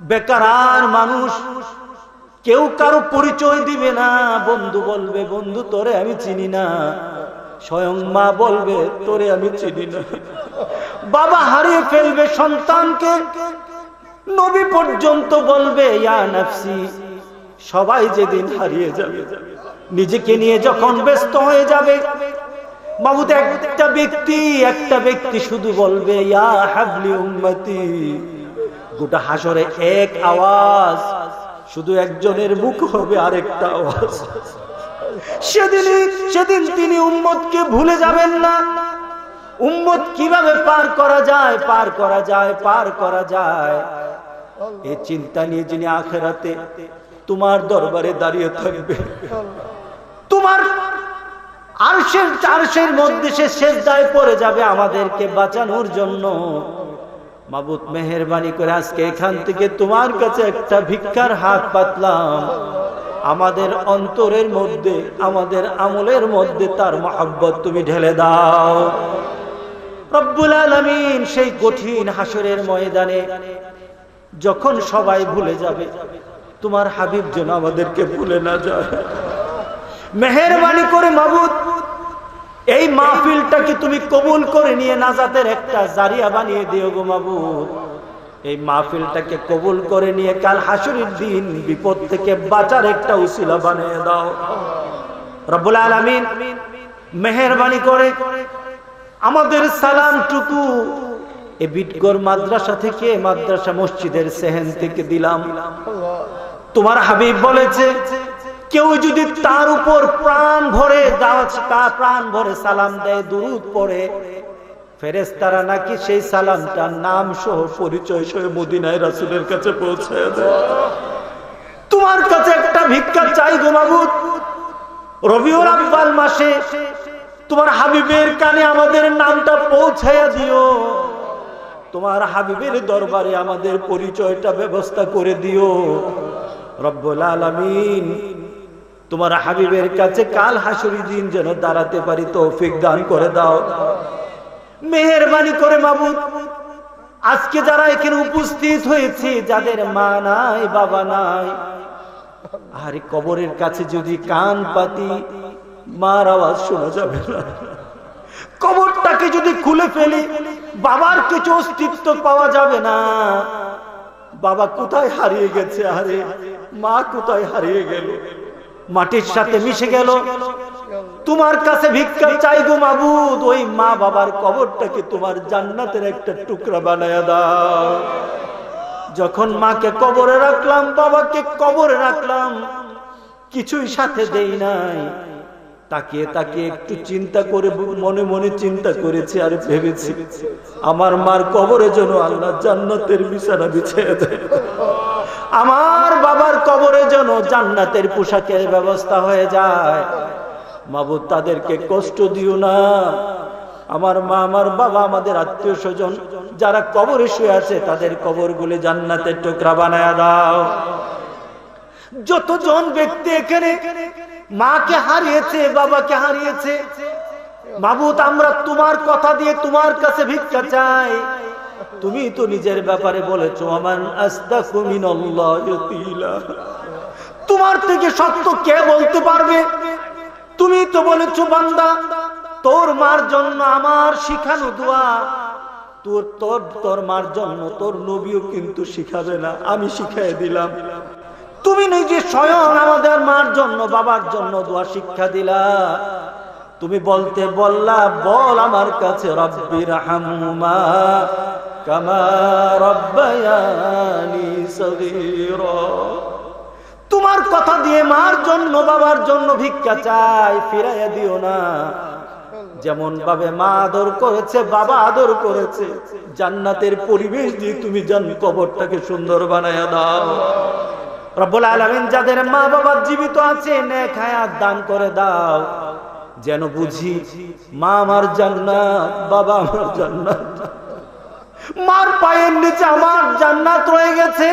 বেকার মানুষ কেউ কারো পরিচয় দিবে না। বন্ধু বলবে বন্ধু তোরে আমি চিনি না, স্বয়ং মা বলবে তোরে আমি চিনি না। বাবা হারিয়ে ফেলবে সন্তানকে, নবী পর্যন্ত বলবে ইয়া নাফসি। সবাই যেদিন হারিয়ে যাবে, নিজেকে নিয়ে যখন ব্যস্ত হয়ে যাবে, মাবুদ একটা ব্যক্তি শুধু বলবে ইয়া হাবলি উম্মতি। গোটা হাসরে এক আওয়াজ, শুধু একজনের মুখ হবে আরেকটা আওয়াজ। সেদিন তিনি উম্মতকে ভুলে যাবেন না। উম্মত কিভাবে পার করা যায় এই চিন্তা নিয়ে যিনি আখিরাতে তোমার দরবারে দাঁড়িয়ে থাকবে, তোমার আরশের মধ্যে সে সিজদায় পড়ে যাবে আমাদেরকে বাঁচানোর জন্য। মাবুদ মেহেরবানি করে আজকে এখান থেকে তোমার কাছে একটা ভিক্ষার হাত পাতলাম, আমাদের অন্তরের মধ্যে, আমাদের আমলের মধ্যে তার মহব্বত তুমি ঢেলে দাও রব্বুল আলামিন। সেই কঠিন হাসরের ময়দানে যখন সবাই ভুলে যাবে, তোমার হাবিব যেন আমাদেরকে ভুলে না যায়। মেহেরবানি করে মাবুদ এই মাহফিলটাকে তুমি কবুল করে নিয়ে নাজাতের একটা জারিয়া বানিয়ে দিও গো মাবুদ। এই মাহফিলটাকে কবুল করে নিয়ে কাল হাসরের দিন বিপদ থেকে বাঁচার একটা উসিলা বানিয়ে দাও রব্বুল আলামিন। মেহেরবানি করে আমাদের সালামটুকু এই বিটগর মাদ্রাসা থেকে, মাদ্রাসা মসজিদের সেহেন থেকে দিলাম। তোমার হাবিব বলেছে কেউ যদি তার উপর প্রাণ ভরে সালাম দেয়, দুরূদ পড়ে, ফেরেশতারা নাকি সেই সালামটার নাম সহ পরিচয় সহ মদিনায় রাসূলের কাছে পৌঁছায় দেয়। তোমার কাছে একটা ভিক্ষা চাই গো মাবুদ, রবিউল আউয়াল মাসে তোমার হাবিবের কানে আমাদের নামটা পৌঁছায়া দিও। তোমার হাবিবের দরবারে আমাদের পরিচয়টা ব্যবস্থা করে দিও রব্বুল আলামিন। তোমার হাবিবের কাছে কাল হাসরের দিন যেন দাঁড়াতে পারি তৌফিক দান করে দাও মেহেরবানি করে মাবুদ। আজকে যারা এখানে উপস্থিত হয়েছে, যাদের মা নাই বাবা নাই, আরে কবরের কাছে যদি কান পাতি মার আওয়াজ শোনা যাবে না। কবরটাকে যদি খুলে ফেলি বাবার কিছু অস্তিত্ব পাওয়া যাবে না। বাবা কোথায় হারিয়ে গেছে, আরে মা কোথায় হারিয়ে গেল, মাটির সাথে মিশে গেল। তোমার কাছে ভিক্ষা চাই গো মাবুদ, ওই মা বাবার কবরটাকে তোমার জান্নাতের একটা টুকরা বানায়া দাও। যখন মাকে কবরে রাখলাম, বাবাকে কবরে রাখলাম, কিছুই সাথে দেই নাই, তাকিয়ে তাকিয়ে একটু চিন্তা করে মনে মনে চিন্তা করেছি আর ভেবেছি আমার মার কবরে যেন আল্লাহ জান্নাতের বিছানা বিছিয়ে দেয়, আমার বাবার কবরে যেন জান্নাতের পোশাকের ব্যবস্থা হয়ে যায়। মাবুদ তাদেরকে কষ্ট দিও না। আমার মা, আমার বাবা, আমাদের আত্মীয় স্বজন যারা কবরে শুয়ে আছে তাদের কবরগুলো জান্নাতের টুকরা বানায়া দাও। যতজন ব্যক্তি এখানে মাকে হারিয়েছে, বাবাকে হারিয়েছে, মাবুদ আমরা তোমার কথা দিয়ে তোমার কাছে ভিক্ষা চাই। তুমি তো নিজের ব্যাপারে বলেছো আমান আসদাকু মিনাল্লাহি কিলা, তোমার থেকে সত্য কে বলতে পারবে? তুমি তো বলেছো বান্দা তোর মার জন্য আমার শিখানো দোয়া, তোর মার জন্য তোর নবীও কিন্তু শিখাবে না, আমি শিখাই দিলাম। তুমি নিজে স্বয়ং আমাদের মার জন্য বাবার জন্য দোয়া শিক্ষা দিলা। তুমি বলতে বললা বল আমার কাছে রব্বির হামহুমা কামা রব্বায়ানি সগীরা। তোমার কথা দিয়ে মার জন্য বাবার জন্য ভিক্ষা চাই, ফিরাইয়া দিও না। যেমন ভাবে মা আদর করেছে, বাবা আদর করেছে, জান্নাতের পরিবেশ দিয়ে তুমি কবরটাকে সুন্দর বানায়া দাও রব্বুল আলামিন। যাদের মা বাবা জীবিত আছে নেক হায়াত দান করে দাও, যেন বুঝি মা আমার জান্নাত, বাবা আমার জান্নাত, মার পায়ের নিচে আমার জান্নাত রয়ে গেছে।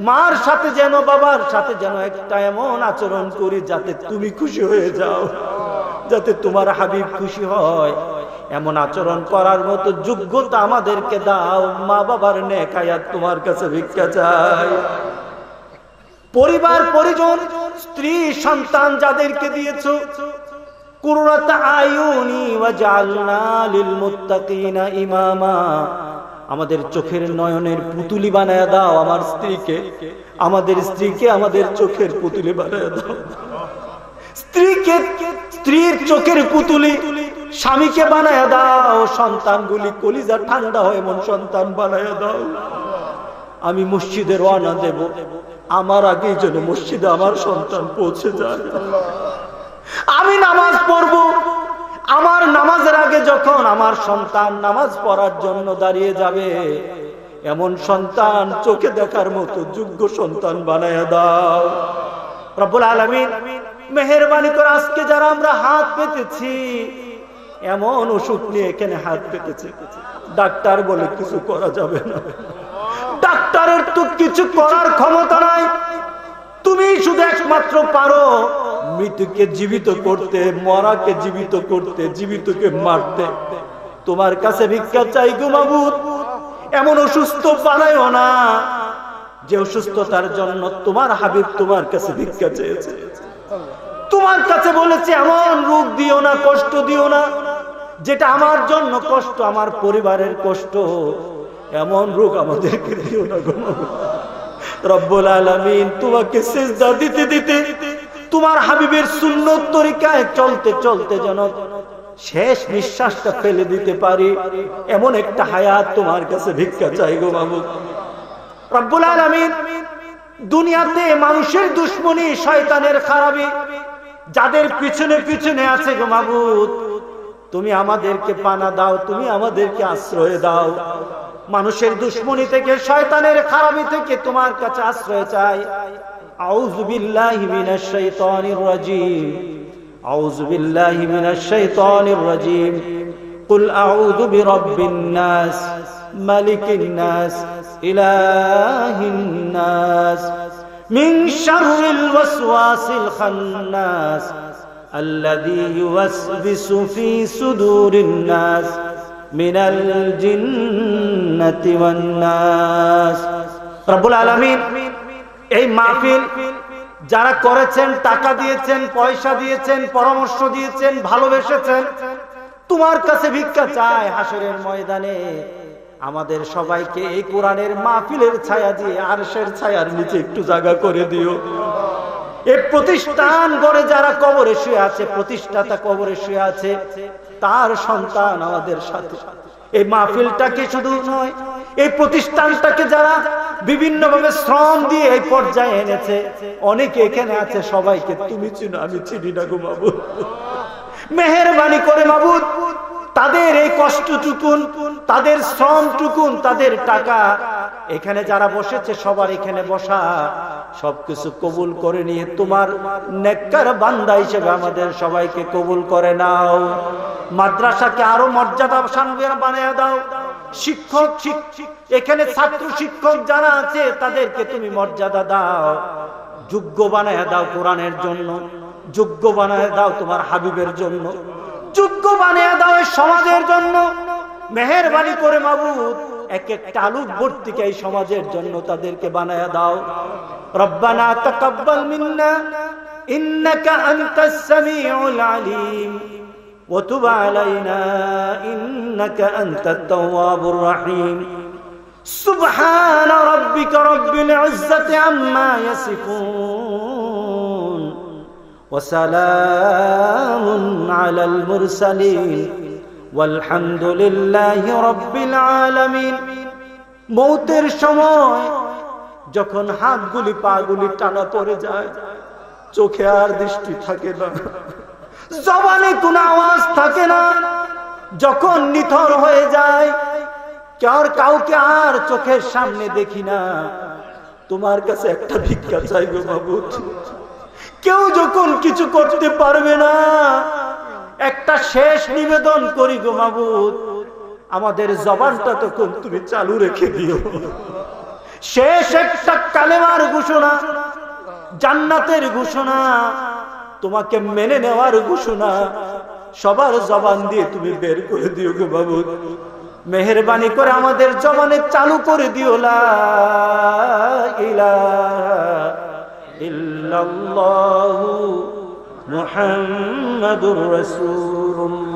মার সাথে যেন বাবার সাথে যেন একটা এমন আচরণ করি যাতে তুমি খুশি হয়ে যাও, যাতে তোমার হাবিব খুশি হয়। এমন আচরণ করার মতো যোগ্যতা আমাদেরকে দাও। মা বাবার নেক হায়াত তোমার কাছে ভিক্ষা চাই। পরিবার পরিজন, স্ত্রী সন্তান যাদেরকে দিয়েছো, কুররাত আয়ুনি ওয়াজআলনা লিল মুত্তাকিনা ইমামা, আমাদের চোখের নয়নের পুতুলি বানায়া দাও আমার স্ত্রীকে, আমাদের স্ত্রীকে আমাদের চোখের পুতুলি বানায়া দাও। স্ত্রীকে স্ত্রীর চোখের পুতুলি স্বামীকে বানায়া দাও, সন্তানগুলি কলিজা ঠান্ডা হয় এমন সন্তান বানায়া দাও। আমি মসজিদে রওনা দেব, আমার আগেই যেন মসজিদে আমার সন্তান পৌঁছে যায়। আমি নামাজ পড়ব, আমার নামাজের আগে যখন আমার সন্তান নামাজ পড়ার জন্য দাঁড়িয়ে যাবে, এমন সন্তান চোখে দেখার মতো যোগ্য সন্তান বানায়া দাও রব্বুল আলামিন। মেহেরবানি করে আজকে যারা আমরা হাত পেতেছি, এমন ওষুধ নিয়ে এখানে হাত পেতেছি, ডাক্তার বলে কিছু করা যাবে না, ডাক্তারের তো কিছু করার ক্ষমতা নাই, তুমি শুধু একমাত্র পারো মৃতকে জীবিত করতে, মরাকে জীবিত করতে, জীবিতকে মারতে। তোমার কাছে ভিক্ষা চাই গো মাবুদ, এমন অসুস্থ বানায়ও না যে অসুস্থতার জন্য তোমার হাবিব তোমার কাছে ভিক্ষা চেয়েছে। তোমার কাছে বলেছে এমন রোগ দিও না, কষ্ট দিও না যেটা আমার জন্য কষ্ট, আমার পরিবারের কষ্ট, এমন রোগ আমাদেরকে দিও না গো রব্বুল আলামিন। তোমাকে সিজদা দিতে দিতে, তোমার হাবিবের সুন্নত তরিকায় চলতে চলতে যেন শেষ নিঃশ্বাসটা ফেলে দিতে পারি, এমন একটা হায়াত তোমার কাছে ভিক্ষা চাই গো মাবুদ রব্বুল আলামিন। দুনিয়াতে মানুষের দুশ্মনী, শয়তানের খারাপি যাদের পিছনে পিছনে আছে গো মাবুদ, তুমি আমাদেরকে পানা দাও, তুমি আমাদেরকে আশ্রয় দাও। মানুষের দুশ্মনী থেকে, শয়তানের খারাপি থেকে তোমার কাছে আশ্রয় চাই। আউযু বিল্লাহি মিনাশ শাইতানির রাজীম, আউযু বিল্লাহি মিনাশ শাইতানির রাজীম। কুল আউযু বিরাব্বিন নাস, মালিকিন নাস, ইলাহিন নাস, মিন শাররিল ওয়াসওয়াসিল খান্নাস, আল্লাযী ইউওয়াসবিসু ফী সুদুরিন নাস মিনাল জিন্নাতি ওয়ান নাস। রব্বুল আলামিন, এই মাহফিল যারা করেছেন, টাকা দিয়েছেন, পয়সা দিয়েছেন, পরামর্শ দিয়েছেন, ভালোবেসেছেন, তোমার কাছে ভিক্ষা চাই হাসরের ময়দানে আমাদের সবাইকে এই কোরআনের মাহফিলের ছায়া দিয়ে আরশের ছায়ার নিচে একটু জায়গা করে দিও। এই প্রতিষ্ঠান গড়ে যারা কবরে শুয়ে আছে, প্রতিষ্ঠাতা কবরে শুয়ে আছে, তার সন্তান আমাদের সাথে। এই মাহফিলটাকে শুধু নয়, এই প্রতিষ্ঠানটাকে যারা বিভিন্ন ভাবে শ্রম দিয়ে এই পর্যায়ে এনেছে, অনেকে এখানে আছে, সবাইকে তুমি চিনো, আমি চিনি না গো মাবুদ। মেহেরবানি করে মাবুদ, তাদের এই কষ্টটুকুন, তাদের শ্রমটুকুন, তাদের টাকা, এখানে যারা বসেছে সবার এখানে বসা, সবকিছু কবুল করে নিয়ে তোমার নেককার বান্দা হিসেবে আমাদের সবাইকে কবুল করে নাও। মাদ্রাসাকে আরো মর্যাদাবান বানিয়ে দাও। শিক্ষক, এখানে ছাত্র শিক্ষক যারা আছে তাদেরকে তুমি মর্যাদা দাও, যোগ্য বানিয়ে দাও কোরআনের জন্য, যোগ্য বানিয়ে দাও তোমার হাবিবের জন্য, যোগ্য বানিয়ে দাও এই সমাজের জন্য। মেহেরবানি করে মাবুদ, এক একটা আলোক ভর্তিকে এই সমাজের জন্য তাদেরকে বানায়া দাও। রব্বানা তাকাব্বাল মিন্না ইন্নাকা আনতাস সামিউল আলিম ওয়া তুব আলাইনা ইন্নাকা আনতাত তাওয়াবুর রহিম। সুবহান রাব্বিকা রাব্বিল ইজ্জাতি আম্মা ইয়াসিফুন ওয়া সালামুন আলাল মুরসালিন ওয়ালহামদুলিল্লাহি রাব্বিল আলামিন। মৌতের সময় যখন হাতগুলি পাগুলি টানা পড়ে যায়, চোখে আর দৃষ্টি থাকে না, জবানে কোনো আওয়াজ থাকে না, যখন নিথর হয়ে যায়, কাউকে আর চোখের সামনে দেখি না, তোমার কাছে একটা ভিক্ষা চাই গো মাবুদ। কেউ যখন কিছু করতে পারবে না, একটা শেষ নিবেদন করি গো মাবুদ, আমাদের জবানটা তখন তুমি চালু রেখে দিও। শেষ একটা কালেমার ঘোষণা, জান্নাতের ঘোষণা, তোমাকে মেনে নেওয়ার ঘোষণা সবার জবান দিয়ে তুমি বের করে দিও গো মাবুদ। মেহেরবানি করে আমাদের জবানে চালু করে দিও লা ইলাহা ইল্লাল্লাহু মুহাম্মাদুর রাসূলুল্লাহ।